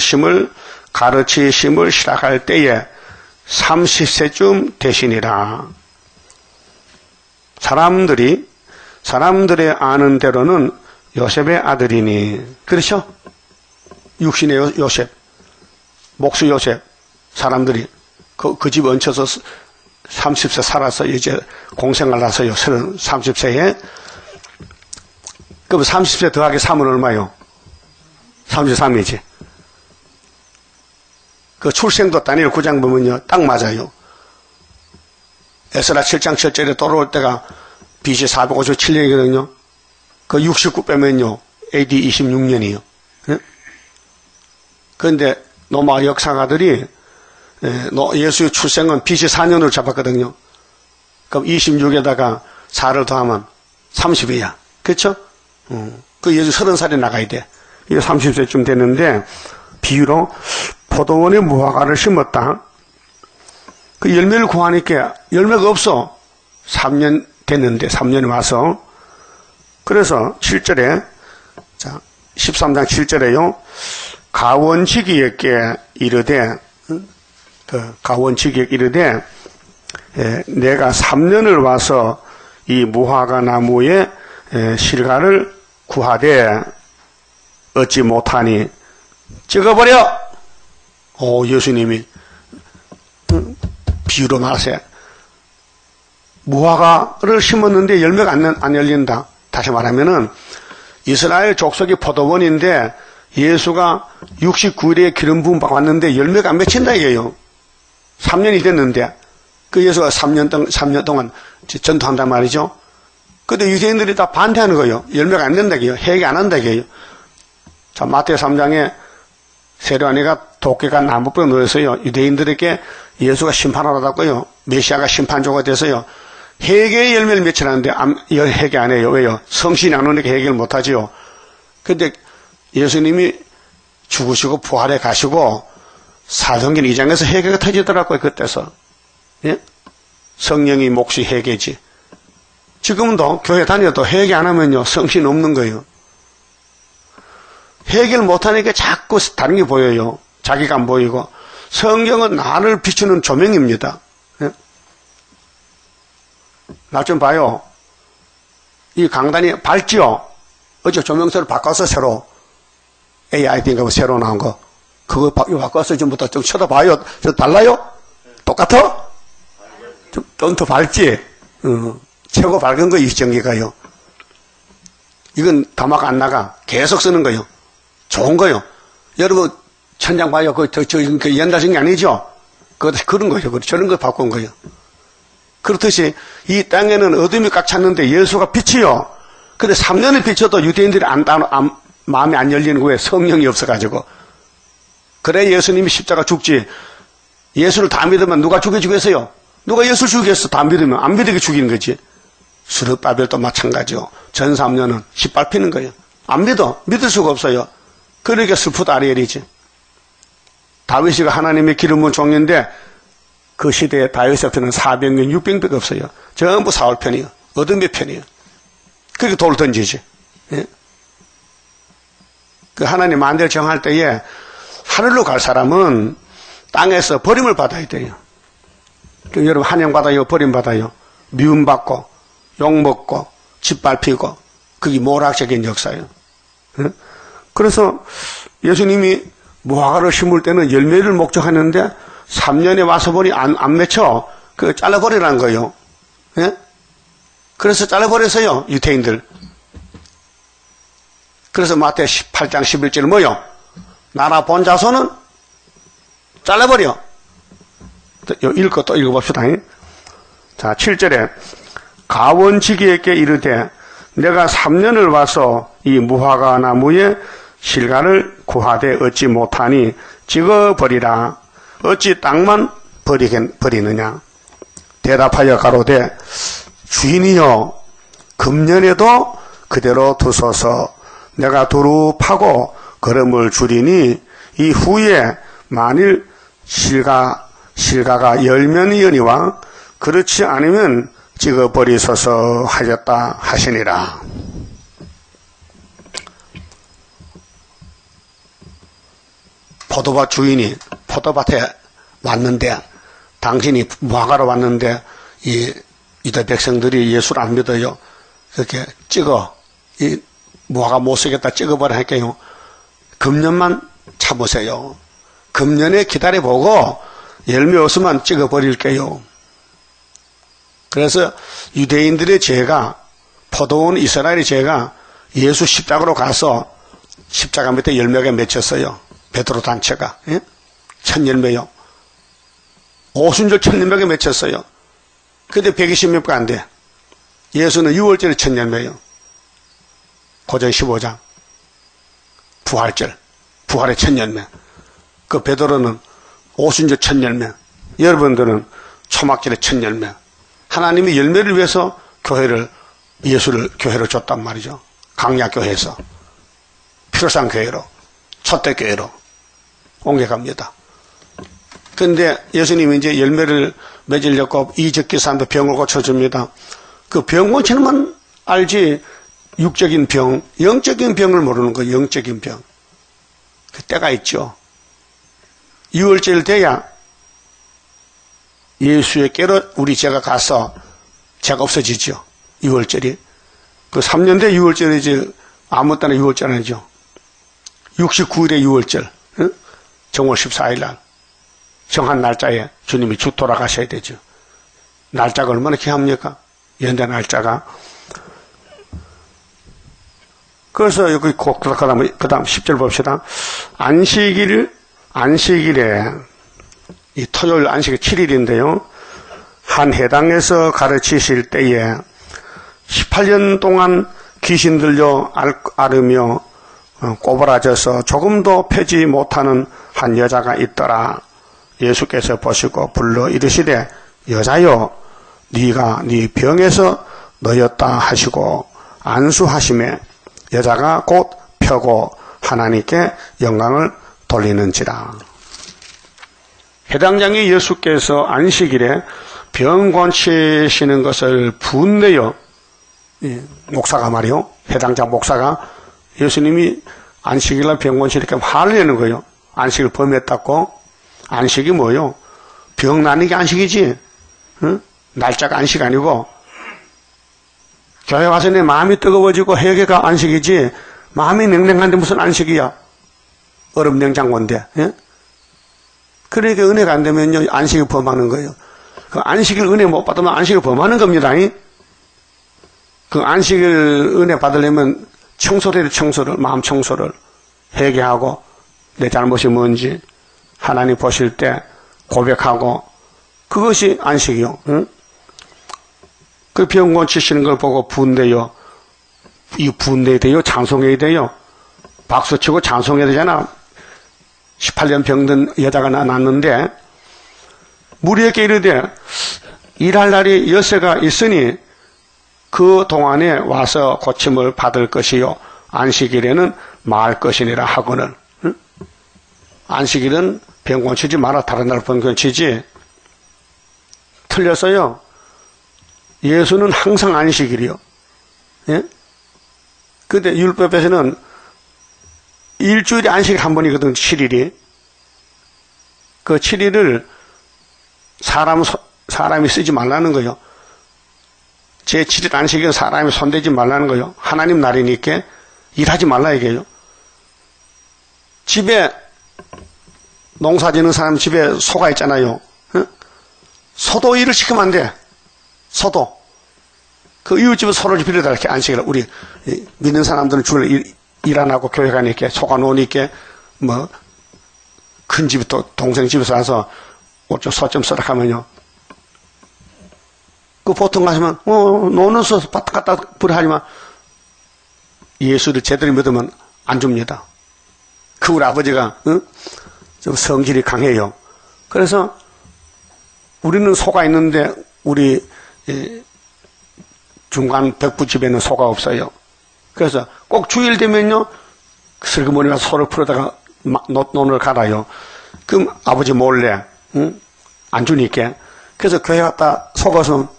시작할 때에 30세쯤 되시니라. 사람들의 아는 대로는 요셉의 아들이니. 그렇죠? 육신의 요셉, 목수 요셉. 사람들이 그 집 얹혀서 30세 살아서 이제 공생을 나서요. 30세에. 그럼 30세 더하기 3은 얼마요? 33이지. 그 출생도 다니엘 9장 보면요. 딱 맞아요. 에스라 7장 7절에 돌아올 때가 BC 457년이거든요. 그 69 빼면요. AD 26년이요. 그런데 로마 역사가들이 예수의 출생은 BC 4년으로 잡았거든요. 그럼 26에다가 4를 더하면 30이야. 그렇죠? 그 예수 30살에 나가야 돼. 이게 30세쯤 됐는데, 비유로 포도원에 무화과를 심었다. 그 열매를 구하니까 열매가 없어. 3년 됐는데, 3년이 와서. 그래서 7절에, 자, 13장 7절에요. 가원지기에게 이르되, 내가 3년을 와서 이 무화과 나무의 실과를 구하되 얻지 못하니 찍어버려. 예수님이 비유로 말하세요. 무화과를 심었는데 열매가 안 열린다. 다시 말하면은 이스라엘 족속이 포도원인데 예수가 69일에 기름 부음 받았는데 열매가 안 맺힌다 이게요. 3년이 됐는데 그 예수가 3년 동안 전도한단 말이죠. 근데 유대인들이 다 반대하는 거예요. 열매가 안 된다 이게요. 회개 안 한다 이게요. 자, 마태 3장에 세례요한이가 도끼가 나무뼈에 놓여서요. 유대인들에게 예수가 심판하러 갔고요. 메시아가 심판조가 돼서요. 회개의 열매를 맺히라는데 회개 안 해요. 왜요? 성신이 안 오니까 회개를 못 하지요. 근데 예수님이 죽으시고 부활해 가시고 사도행전 2장에서 회개가 터지더라고요. 그때서. 예? 성령이 몫이 회개지. 지금도 교회 다녀도 회개 안 하면요. 성신 없는 거예요. 회개를 못하니까 자꾸 다른 게 보여요. 자기가 안 보이고. 성경은 나를 비추는 조명입니다. 예? 나 좀 봐요. 이 강단이 밝지요? 어제 조명서를 바꿔서 새로 AID인가 뭐 새로 나온 거. 그거 바꿔서 전부터 좀 쳐다봐요. 저 달라요? 똑같아? 좀 더 밝지? 최고 밝은 거 이정기가요. 이건 다막 안 나가. 계속 쓰는 거요. 좋은 거요. 여러분, 천장 봐요. 그 옛날 전기 아니죠? 그런 거요. 저런 거 바꾼 거요. 그렇듯이 이 땅에는 어둠이 꽉 찼는데 예수가 빛이요. 근데 3년을 비춰도 유대인들이 마음이 안 열리는 거예요. 성령이 없어가지고. 그래 예수님이 십자가 죽지. 예수를 다 믿으면 누가 죽여주겠어요? 누가 예수를 죽이겠어? 다 믿으면. 안 믿으게 죽이는 거지. 스룹바벨도 마찬가지요. 전 3년은 짓밟히는 거예요. 안 믿어. 믿을 수가 없어요. 그러니까 슬프다 아리엘이지. 다윗이가 하나님의 기름은 종인데 그 시대에 다윗 앞에는 400명, 600명 없어요. 전부 사울 편이에요. 어둠의 편이에요. 그렇게 돌 던지지. 예? 그 하나님 만대를 정할 때에 하늘로 갈 사람은 땅에서 버림을 받아야 돼요. 그 여러분 환영받아요, 버림받아요. 미움받고 욕먹고 짓밟히고 그게 모락적인 역사예요. 예? 그래서 예수님이 무화과를 심을 때는 열매를 목적하는데 3년에 와서 보니 안 맺혀. 그 잘라버리라는 거예요. 예? 그래서 잘라버렸어요, 유태인들. 그래서 마태 18장 11절 뭐요? 나라 본 자손은 잘라버려. 읽고 또 읽어봅시다. 자, 7절에 가원지기에게 이르되 내가 3년을 와서 이 무화과 나무에 실과를 구하되 얻지 못하니 찍어버리라. 어찌 땅만 버리느냐. 대답하여 가로되 주인이여 금년에도 그대로 두소서. 내가 두루 파고 거름을 줄이니 이후에 만일 실과가 열면이여니와 그렇지 않으면 찍어버리소서 하였다 하시니라. 포도밭 주인이 포도밭에 왔는데 당신이 무화과로 왔는데 이 유다 백성들이 예수를 안 믿어요. 그렇게 이 무화과 못 쓰겠다 찍어버려 할게요. 금년만 참으세요. 금년에 기다려보고 열매 없으면 찍어버릴게요. 그래서 유대인들의 죄가 포도원 이스라엘의 죄가 예수 십자가로 가서 십자가 밑에 열매가 맺혔어요. 베드로 단체가. 예? 첫 열매요. 오순절 첫 열매가 맺혔어요. 근데 120명밖에 안 돼. 예수는 6월절에 첫 열매요. 고전 15장. 부활절. 부활의 첫 열매. 그 베드로는 오순절 첫 열매. 여러분들은 초막절의 첫 열매. 하나님이 열매를 위해서 예수를 교회로 줬단 말이죠. 강약교회에서. 필요상 교회로. 초대교회로 옮겨갑니다. 그런데 예수님이 이제 열매를 맺으려고 이적기 사람도 병을 고쳐줍니다. 그 병 고치는 만 알지 육적인 병, 영적인 병을 모르는 거예요. 영적인 병. 그 때가 있죠. 6월절 돼야 예수에게로 우리 죄가 가서 죄가 없어지죠. 6월절이. 그 3년 돼 6월절이지 아무 때나 6월절 아니죠. 69일에 6월절. 응? 정월 14일 날. 정한 날짜에 주님이 돌아가셔야 되죠. 날짜가 얼마나 귀합니까? 연대 날짜가. 그래서 여기 그 다음 10절 봅시다. 안식일에, 이 토요일 안식이 7일인데요. 한 회당에서 가르치실 때에 18년 동안 귀신 들려 앓으며 꼬부라져서 조금도 펴지 못하는 한 여자가 있더라. 예수께서 보시고 불러 이르시되 여자여 네가 네 병에서 너였다 하시고 안수하심에 여자가 곧 펴고 하나님께 영광을 돌리는지라. 해당장이 예수께서 안식일에 병 고치시는 것을 분내요. 목사가 말이요. 해당장 목사가 예수님이 안식일날 병 고치니까 화를 내는 거예요. 안식을 범했다고. 안식이 뭐요? 병 나는 게 안식이지. 응? 날짜가 안식 아니고 교회 와서 내 마음이 뜨거워지고 회개가 안식이지 마음이 냉랭한데 무슨 안식이야. 얼음 냉장고인데, 예? 그러니까 은혜가 안 되면요, 안식을 범하는 거예요. 그 안식일 은혜 못 받으면 안식을 범하는 겁니다. 그 안식일 은혜 받으려면 청소를, 마음 청소를 회개하고, 내 잘못이 뭔지 하나님 보실 때 고백하고, 그것이 안식이요. 응? 그 병 고치시는 걸 보고 분대요. 이 분대야 돼요? 찬송해야 돼요? 박수치고 찬송해야 되잖아. 18년 병든 여자가 낳았는데 무리에게 이르되 일할 날이 엿새가 있으니 그 동안에 와서 고침을 받을 것이요 안식일에는 말 것이니라 하거늘. 응? 안식일은 병 고치지 마라. 다른 날 병 고치지. 틀렸어요. 예수는 항상 안식일이요. 예? 근데 율법에서는 일주일에 안식일 한 번이거든, 7일이. 그 7일을 사람이 쓰지 말라는 거요. 제 7일 안식일은 사람이 손대지 말라는 거요. 하나님 날이니까 일하지 말라 이게요. 집에 농사 지는 사람 집에 소가 있잖아요. 어? 소도 일을 시키면 안 돼. 소도. 그 이웃집에 소를 빌려다 이렇게 안식일. 우리 믿는 사람들은 주일 일 안 하고 교회 가니까 소가 노니까 뭐 큰 집이 또 동생 집에서 와서 옷 좀 소 좀 써라 하면요. 그 보통 가시면 노는 소 밭 갖다 버려 하지만 예수를 제대로 믿으면 안 줍니다. 그 우리 아버지가 좀 성질이 강해요. 그래서 우리는 소가 있는데 우리 중간 백부집에는 소가 없어요. 그래서 꼭 주일 되면요 슬그머니가 소를 풀어다가 논을 갈아요. 그럼 아버지 몰래 안 주니까. 그래서 교회 갔다 속아서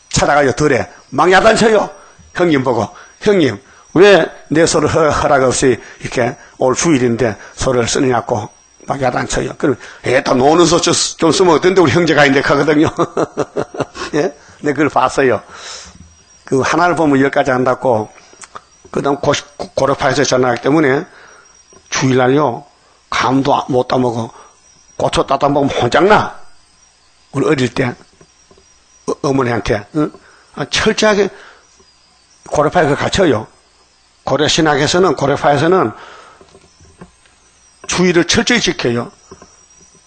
찾아가요. 덜에 막 야단쳐요. 형님 보고 형님 왜 내 소를 허락 없이 이렇게 올 주일인데 소를 쓰느냐고 막 야단쳐요. 그럼 또 노는 소 좀 쓰면 어떤데 우리 형제가 있는데 가거든요. 예? 내가 그걸 봤어요. 그 하나를 보면 10가지 한다고. 그 다음 고려파에서 전화하기 때문에 주일날요 감도 못 따먹어. 고추 따다 먹으면 혼장나. 우리 어릴 때 어머니한테 철저하게 고려파에 갇혀요. 고려신학에서는 고려파에서는 주일을 철저히 지켜요.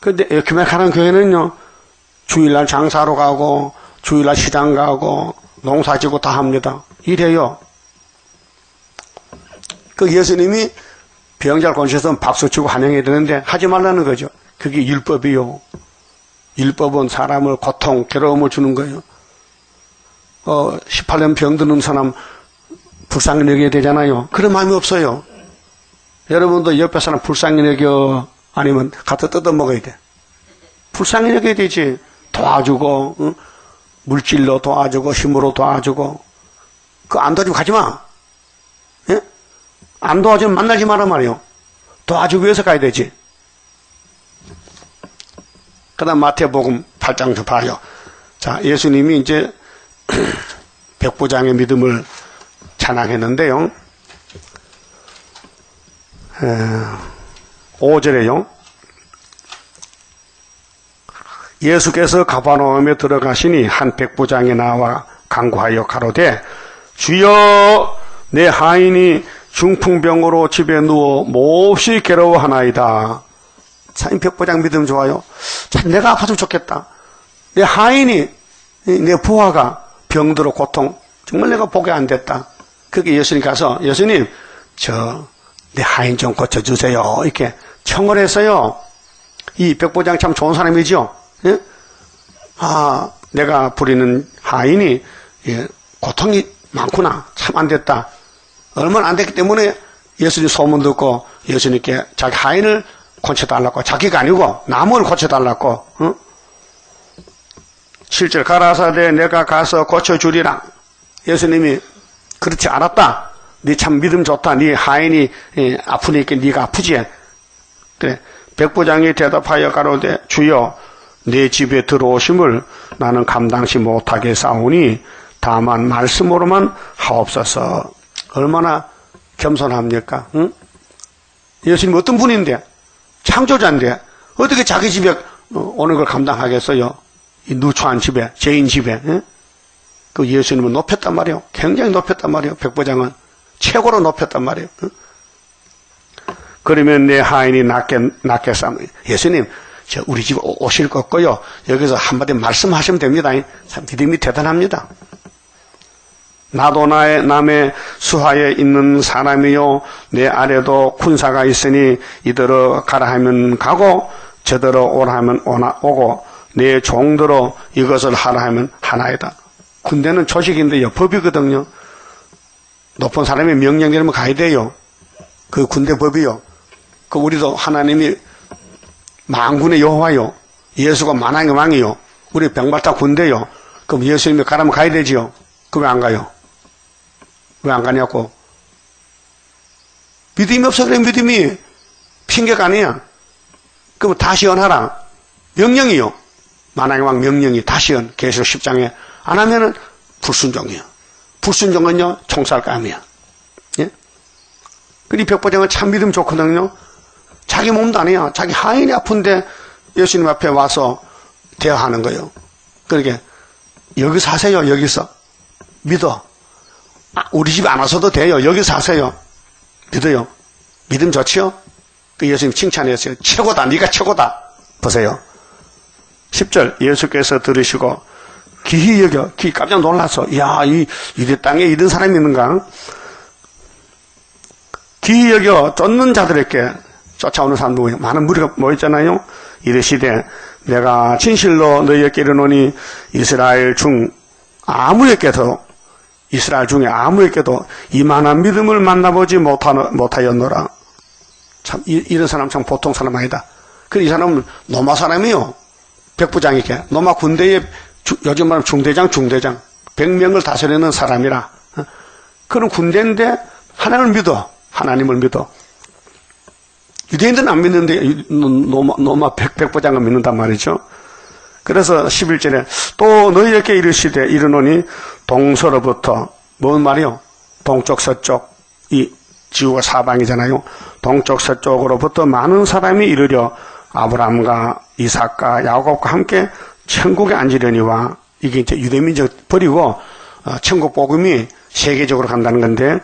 그런데 에큐메카는 교회는요 주일날 장사로 가고 주일날 시장 가고 농사지고 다 합니다. 이래요. 그 예수님이 병자를 고치셔서 박수치고 환영해야 되는데 하지 말라는 거죠. 그게 율법이요. 율법은 사람을 고통, 괴로움을 주는 거예요. 18년 병드는 사람 불쌍히 여겨야 되잖아요. 그런 마음이 없어요. 여러분도 옆에 사람 불쌍히 여겨 아니면 갖다 뜯어먹어야 돼. 불쌍히 여겨야 되지. 도와주고 물질로 도와주고 힘으로 도와주고. 그거 안 도와주고 가지마. 예? 안 도와주면 만나지 마란 말이에요. 도와주기 위해서 가야 되지. 그 다음 마태복음 8장 좀 봐요. 자, 예수님이 이제 백부장의 믿음을 찬양했는데요. 5절에요. 예수께서 가버나움에 들어가시니 한 백부장이 나와 간구하여 가로되 주여 내 하인이 중풍병으로 집에 누워 몹시 괴로워하나이다. 참 백부장 믿음 좋아요. 참 내가 아파도 좋겠다. 내 하인이 내 부하가 병들어 고통 정말 내가 보게 안 됐다. 그게 예수님 가서 예수님 내 하인 좀 고쳐주세요. 이렇게 청을 했어요. 이 백부장 참 좋은 사람이죠. 예? 내가 부리는 하인이 고통이 많구나. 참 안 됐다. 얼마나 안 됐기 때문에 예수님 소문 듣고 예수님께 자기 하인을 고쳐달라고. 자기가 아니고 남을 고쳐달라고. 7절 가라사대 내가 가서 고쳐주리라. 예수님이 그렇지 않았다. 네 참 믿음 좋다. 네 하인이 아프니까 네가 아프지. 그래. 백부장이 대답하여 가로되 주여 내 집에 들어오심을 나는 감당치 못하게 싸우니 다만 말씀으로만 하옵소서. 얼마나 겸손합니까? 응? 예수님 어떤 분인데 창조자인데 어떻게 자기 집에 오는 걸 감당하겠어요? 이 누추한 집에, 죄인 집에. 그 예수님은 높였단 말이에요. 굉장히 높였단 말이에요. 백부장은 최고로 높였단 말이에요. 그러면 내 하인이 낫게 싸면 예수님 우리 집 오실 것 같고요. 여기서 한마디 말씀하시면 됩니다. 참 믿음이 대단합니다. 나도 남의 수하에 있는 사람이요 내 아래도 군사가 있으니 이대로 가라 하면 가고 저대로 오라 하면 오고 내 종대로 이것을 하라 하면 하나이다. 군대는 조직인데요 법이거든요. 높은 사람이 명령 내리면 가야 돼요. 그 군대 법이요. 그 우리도 하나님이 만군의 여호와요. 예수가 만왕의 왕이요. 우리 병발타 군대요. 그럼 예수님이 가라면 가야 되지요. 그 왜 안 가요? 왜 안 가냐고. 믿음이 없어 그래. 믿음이 핑계가 아니야. 그럼 다 시연하라. 명령이요. 만왕의 왕 명령이 다 시연. 계시록 10장에 안 하면은 불순종이요. 불순종은요 총살감이야. 예? 그리 백부장은 참 믿음 좋거든요. 자기 몸도 아니야. 자기 하인이 아픈데 예수님 앞에 와서 대화하는 거예요. 그러게 여기서 하세요. 여기서 믿어. 우리 집에 안 와서도 돼요. 여기서 하세요. 믿어요. 믿음 좋지요? 그 예수님 칭찬했어요. 최고다. 네가 최고다. 보세요. 10절 예수께서 들으시고 기히 여겨 깜짝 놀라서 이야 이 땅에 이런 사람이 있는가? 기히 여겨 쫓는 자들에게 쫓아오는 사람들 많은 무리가 모였잖아요. 이르시되 내가 진실로 너희에게 이르노니 이스라엘 중에 아무에게도 이만한 믿음을 만나보지 못하였노라. 참 이런 사람 참 보통 사람 아니다. 이 사람은 로마 사람이요. 백부장이게 로마 군대의 요즘 말하면 중대장 100명을 다스리는 사람이라. 그런 군대인데 하나님을 믿어. 유대인들은 안 믿는데 로마 백부장은 믿는단 말이죠. 그래서 11절에 또 너희에게 이르노니 동서로부터 뭔 말이요? 동쪽 서쪽 이 지구가 사방이잖아요. 동쪽 서쪽으로부터 많은 사람이 이르려 아브라함과 이삭과 야곱과 함께 천국에 앉으려니와 이게 이제 유대민족 버리고 천국 복음이 세계적으로 간다는 건데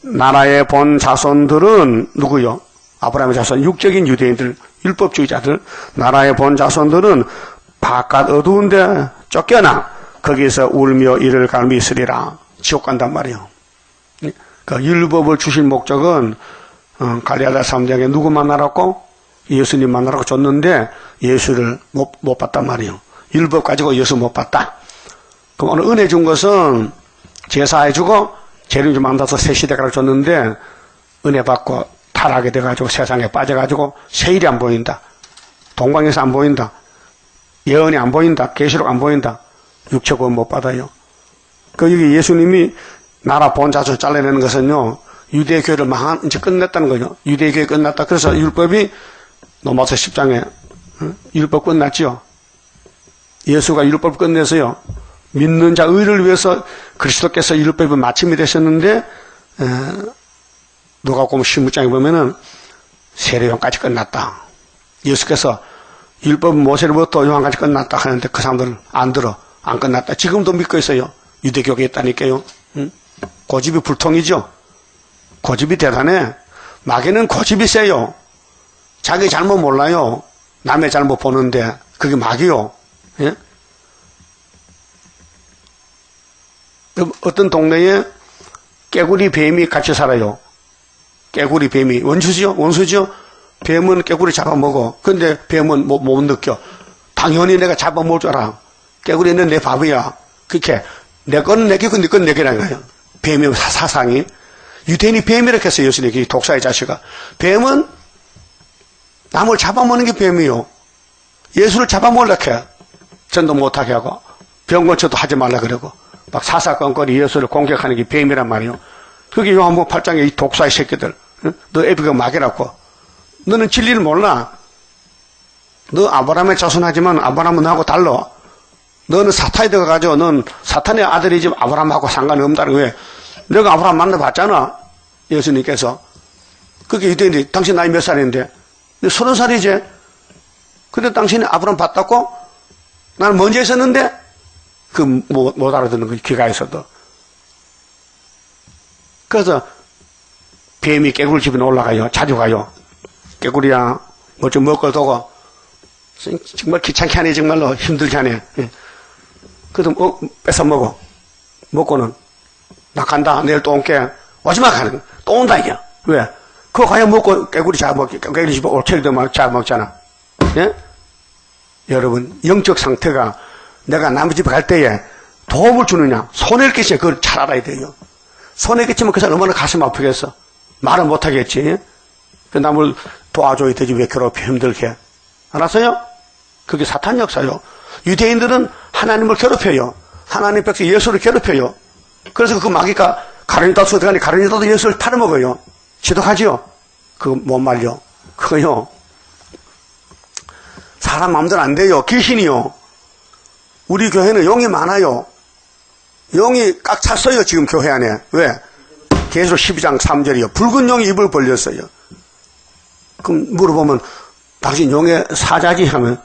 나라의 본 자손들은 누구요? 아브라함의 자손 육적인 유대인들 율법주의자들 나라의 본 자손들은 바깥 어두운 데 쫓겨나 거기서 울며 이를 갈미 있으리라. 지옥 간단 말이에요. 그 율법을 주신 목적은 갈릴리 삼장에 누구 만나라고? 예수님 만나라고 줬는데 예수를 못 봤단 말이에요. 율법 가지고 예수 못 봤다. 그럼 오늘 은혜 준 것은 제사해주고 재림 좀 만나서 새 시대 가르쳤는데 은혜 받고 타락하게 돼가지고 세상에 빠져가지고 세일이 안 보인다. 동방에서 안 보인다. 예언이 안 보인다. 계시록 안 보인다. 육체구원 못 받아요. 여기 예수님이 나라 본자손 잘라내는 것은요, 유대교회를 이제 끝냈다는 거죠. 유대교회 끝났다. 그래서 율법이 로마서 10장에, 율법 끝났죠. 예수가 율법 끝내서요, 믿는 자 의를 위해서 그리스도께서 율법의 마침이 되셨는데, 누가복음 16장에 보면은 세례요한까지 끝났다. 예수께서 율법 모세로부터 요한까지 끝났다 하는데 그 사람들은 안 들어. 안 끝났다. 지금도 믿고 있어요. 유대교에 있다니까요. 고집이 불통이죠. 고집이 대단해. 마귀는 고집이 세요. 자기 잘못 몰라요. 남의 잘못 보는데 그게 마귀요. 예? 어떤 동네에 깨구리 뱀이 같이 살아요. 깨구리 뱀이 원수죠. 뱀은 깨구리 잡아먹어. 근데 뱀은 못 느껴. 당연히 내가 잡아먹을 줄 알아. 깨구리는 내 밥이야. 그렇게 내 거는 내 개고 네 거는 내 개라는 거예요. 뱀의 사상이. 유대인이 뱀이라고 했어요. 예수님이 독사의 자식아. 뱀은 남을 잡아먹는 게 뱀이요. 예수를 잡아먹으려고 해. 전도 못하게 하고 병건처도 하지 말라 그러고 막 사사건건이 예수를 공격하는 게 뱀이란 말이요. 그게 요한복음 8장에 이 독사의 새끼들. 너 애비가 마귀라고. 너는 진리를 몰라. 너 아브라함의 자손하지만 아브라함은 나하고 달라. 너는 사탄이 들어가가지고 넌 사탄의 아들이지 아브라함하고 상관이 없다는 거예요. 내가 아브라함 만나봤잖아. 예수님께서. 그게 유대인들이 당신 나이 몇 살인데 30살이지. 근데 당신이 아브라함 봤다고? 나는 먼저 있었는데 못 알아듣는 거지. 귀가 있어도. 그래서 뱀이 깨구리 집에 올라가요. 자주 가요. 깨구리야 뭐 좀 먹고 도고. 정말 귀찮게 하네. 정말로 힘들게 하네. 그래서 뺏어 먹어. 먹고는 나 간다. 내일 또 올게. 오지마 가는 거야. 또 온다 이게. 왜? 그거 과연 먹고 깨구리 잡아먹기. 깨구리 집에 올체리도 막 잡아먹잖아. 예? 여러분 영적 상태가 내가 남의 집에 갈 때에 도움을 주느냐 손해를 끼치면 그걸 잘 알아야 돼요. 손해 끼치면 그 사람 얼마나 가슴 아프겠어. 말은 못하겠지. 그 남을 도와줘야 되지 왜 괴롭혀 힘들게. 알았어요? 그게 사탄 역사요. 유대인들은 하나님을 괴롭혀요. 하나님 백성 예수를 괴롭혀요. 그래서 그 마귀가 가르니다서 들어가니 가르니다도 예수를 팔아먹어요. 지독하지요? 그거 못 말려. 그거요. 사람 마음대로 안 돼요. 귀신이요. 우리 교회는 용이 많아요. 용이 꽉 찼어요. 지금 교회 안에. 왜? 계시록 12장 3절이요. 붉은 용이 입을 벌렸어요. 그럼 물어보면 당신 용의 사자지 하면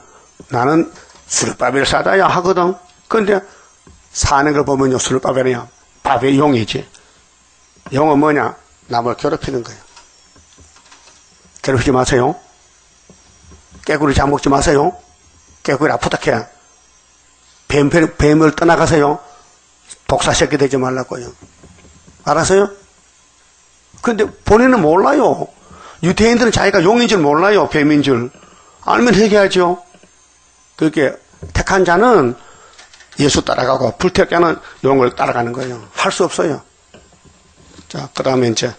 나는 수르바벨 사자야 하거든. 그런데 사는 걸 보면요. 수르바벨이야. 바벨 용이지. 용은 뭐냐? 남을 괴롭히는 거예요. 괴롭히지 마세요. 깨구리 잡먹지 마세요. 깨구리 아프다 캐. 뱀을 떠나가세요. 독사 새끼 되지 말라고요. 알았어요? 근데 본인은 몰라요. 유대인들은 자기가 용인 줄 몰라요. 뱀인 줄. 알면 회개하죠. 그렇게 택한 자는 예수 따라가고 불택자는 용을 따라가는 거예요. 할 수 없어요. 자, 그 다음에 이제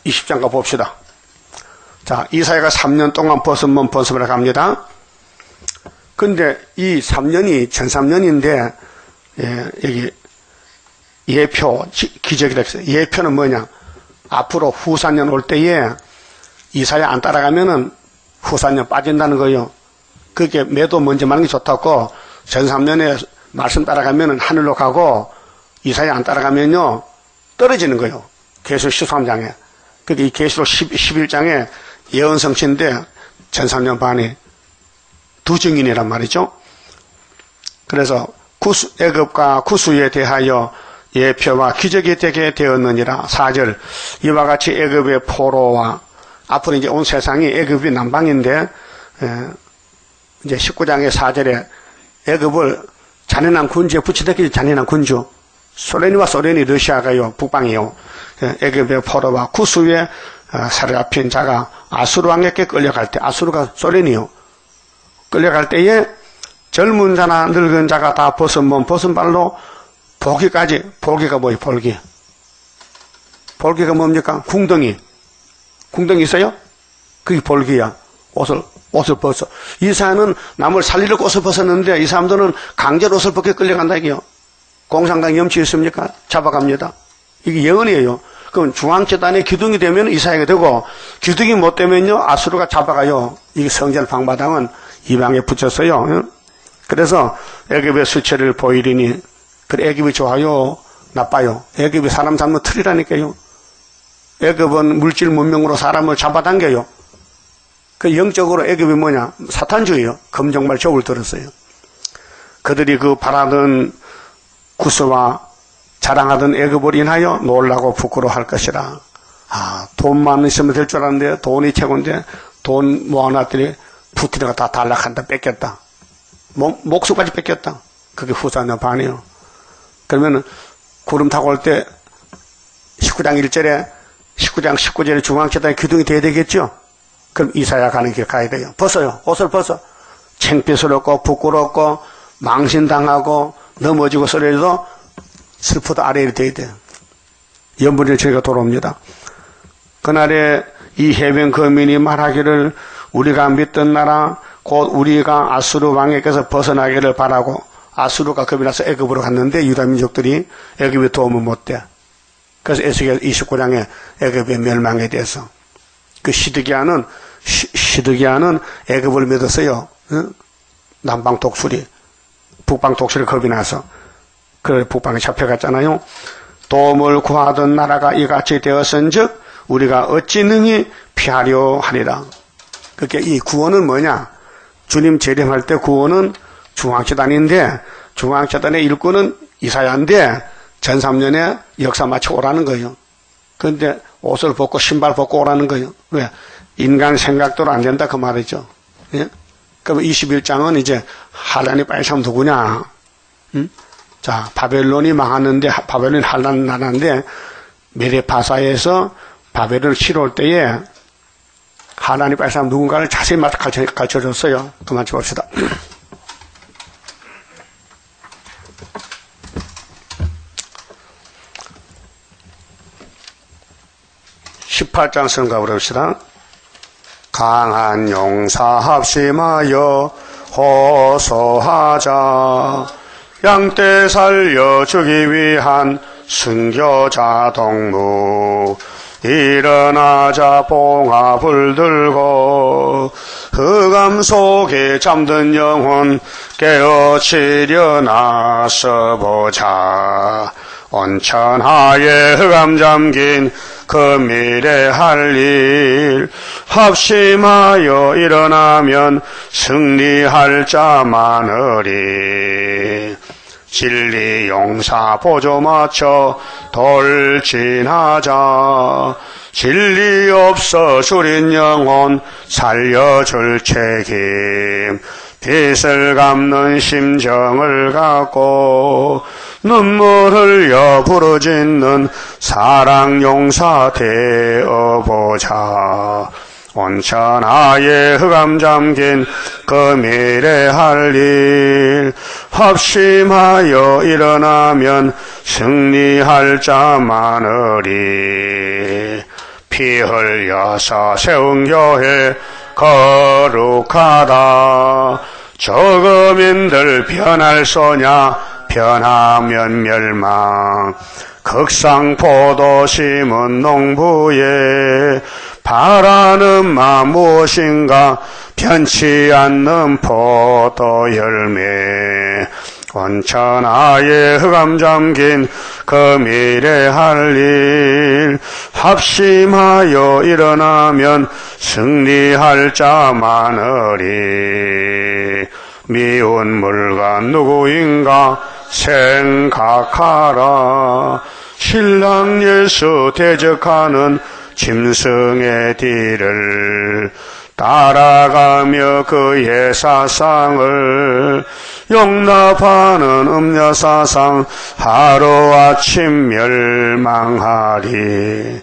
20장가 봅시다. 자, 이사야가 3년 동안 벗으면 갑니다. 근데 이 3년이 13년인데, 여기 예표, 기적이라 했어요. 예표는 뭐냐? 앞으로 후사년 올 때에 이사야 안 따라가면은 후사년 빠진다는 거예요. 그게 매도 먼저 마는 게 좋다고, 전 3년에 말씀 따라가면은 하늘로 가고, 이사야 안 따라가면요, 떨어지는 거예요. 계시록 13장에. 그게 이 계시록 11장에 예언성취인데, 전 3년 반이 두 증인이란 말이죠. 그래서 애굽과 구스에 대하여 예표와 기적이 되게 되었느니라. 4절. 이와 같이 애굽의 포로와 앞으로 이제 온 세상이 애굽이 남방인데, 이제 19장의 4절에 애굽을 잔인한 군주에 붙이다기 잔인한 군주. 소련이 러시아가요, 북방이요. 애굽의 포로와 구스의 사르라핀 자가 아수르 왕에게 끌려갈 때, 아수르가 소련이요. 끌려갈 때에 젊은 자나 늙은 자가 다 벗은 발로 볼기가 뭐예요? 볼기가 뭡니까? 궁덩이 있어요? 그게 볼기야. 옷을 벗어. 이 사람은 남을 살리려고 옷을 벗었는데 이 사람들은 강제로 옷을 벗겨 끌려간다 이게요. 공산당 염치 있습니까? 잡아갑니다. 이게 예언이에요. 그럼 중앙재단에 기둥이 되면 이사야가 되고 기둥이 못 되면요 아수르가 잡아가요. 이게 성전 방마당은 이방에 붙였어요. 그래서 애굽의 수치를 보이리니 그래 애굽이 좋아요? 나빠요? 애굽이 사람 잡는 틀이라니까요. 애굽은 물질 문명으로 사람을 잡아당겨요. 그 영적으로 애굽이 뭐냐? 사탄주의요. 검정말 족을 들었어요. 그들이 그 바라던 구스와 자랑하던 애굽을 인하여 놀라고 부끄러워할 것이라. 돈만 있으면 될 줄 알았는데 돈이 최고인데 돈 모아놨더니 푸틴이가 다 단락한다. 뺏겼다. 목숨까지 뺏겼다. 그게 후사년 반이에요. 그러면은 구름 타고 올 때 19장 1절에 19장 19절에 중앙재단에 기둥이 돼야 되겠죠? 그럼 이사야 가는 길 가야 돼요. 벗어요. 옷을 벗어. 창피스럽고 부끄럽고 망신당하고 넘어지고 소리도 슬퍼도 아래에 돼야 돼요. 연분의 저희가 돌아옵니다. 그날에 이 해변 거민이 말하기를 우리가 믿던 나라 곧 우리가 아수르 왕에게서 벗어나기를 바라고 아수르가 겁이 나서 애굽으로 갔는데 유다 민족들이 애굽에 도움을 못 돼. 그래서 에스겔 29장에 애굽의 멸망에 대해서 그 시드기야는 애굽을 믿었어요. 남방 독수리, 북방 독수리 겁이 나서 그 북방에 잡혀갔잖아요. 도움을 구하던 나라가 이같이 되었은즉 우리가 어찌 능히 피하려 하리라. 그러니까 이 구원은 뭐냐? 주님 재림할 때 구원은 중앙재단인데 중앙재단의 일꾼은 이사야인데 전3년에 역사 마치 오라는 거예요. 그런데 옷을 벗고 신발 벗고 오라는 거예요. 왜? 인간 생각대로 안 된다 그 말이죠. 예? 그럼 21장은 이제 한란이 빨리 참 누구냐? 응? 자, 바벨론이 망하는데 바벨론이 한란 나라인데 메레파사에서 바벨론을 치러올 때에 한란이 빨리 참 누군가를 자세히 가르쳐줬어요. 그만 봅시다. 18장 성가 부릅시다. 강한 용사 합심하여 호소하자. 양떼 살려주기 위한 순교자 동무. 일어나자 봉합을 들고 흑암 속에 잠든 영혼 깨어치려 나서보자. 온천하에 흑암 잠긴 그 미래 할 일 합심하여 일어나면 승리할 자 많으리. 진리 용사 보조 맞춰 돌진하자. 진리 없어 줄인 영혼 살려줄 책임. 빚을 갚는 심정을 갖고 눈물 흘려 부르짖는 사랑 용사 되어보자. 온천하에 흑암 잠긴 그 미래 할 일 합심하여 일어나면 승리할 자 많으리. 피 흘려서 세운 교회 거룩하다. 저금인들 변할 소냐 변하면 멸망. 극상포도 심은 농부에 바라는 마음 무엇인가 변치 않는 포도 열매. 온천하에 흑암 잠긴 그 미래 할 일 합심하여 일어나면 승리할 자 많으리. 미운 물건 누구인가 생각하라. 신랑 예수 대적하는 짐승의 뒤를 따라가며 그의 사상을 용납하는 음녀사상 하루아침 멸망하리.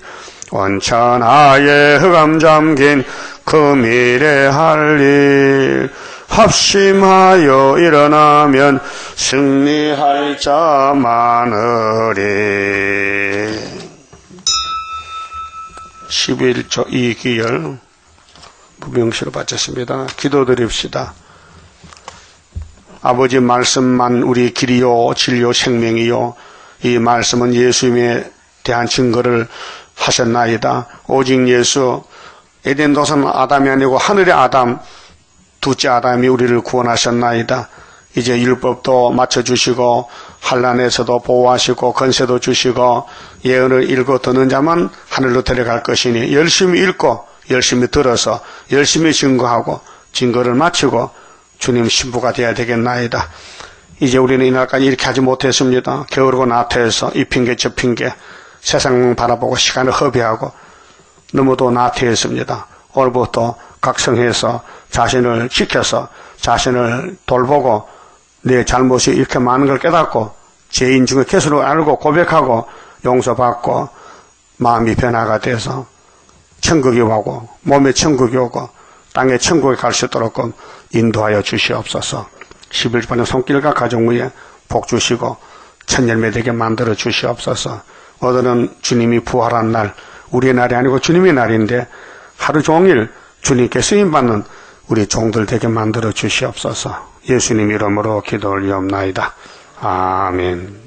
온천하에 흑암 잠긴 그 미래 할 일 합심하여 일어나면 승리할 자 많으리. 11조 2기열 무명시로 바쳤습니다. 기도드립시다. 아버지 말씀만 우리 길이요 진리요 생명이요. 이 말씀은 예수님에 대한 증거를 하셨나이다. 오직 예수 에덴 동산 아담이 아니고 하늘의 아담 둘째 아담이 우리를 구원하셨나이다. 이제 율법도 맞춰주시고 한란에서도 보호하시고 건세도 주시고 예언을 읽고 듣는 자만 하늘로 데려갈 것이니 열심히 읽고 열심히 들어서 열심히 증거하고 증거를 마치고 주님 신부가 되어야 되겠나이다. 이제 우리는 이날까지 이렇게 하지 못했습니다. 게으르고 나태해서 이 핑계 저 핑계 세상 바라보고 시간을 허비하고 너무도 나태했습니다. 오늘부터 각성해서 자신을 지켜서 자신을 돌보고 내 잘못이 이렇게 많은 걸 깨닫고 죄인 중에 개수를 알고 고백하고 용서받고 마음이 변화가 돼서 천국이 오고 몸에 천국이 오고 땅에 천국에 갈 수 있도록 인도하여 주시옵소서. 11번의 손길과 가정무에 복 주시고 천열매 되게 만들어 주시옵소서. 오늘은 주님이 부활한 날, 우리의 날이 아니고 주님의 날인데 하루 종일 주님께 쓰임받는 우리 종들 되게 만들어 주시옵소서. 예수님 이름으로 기도 올리옵나이다. 아멘.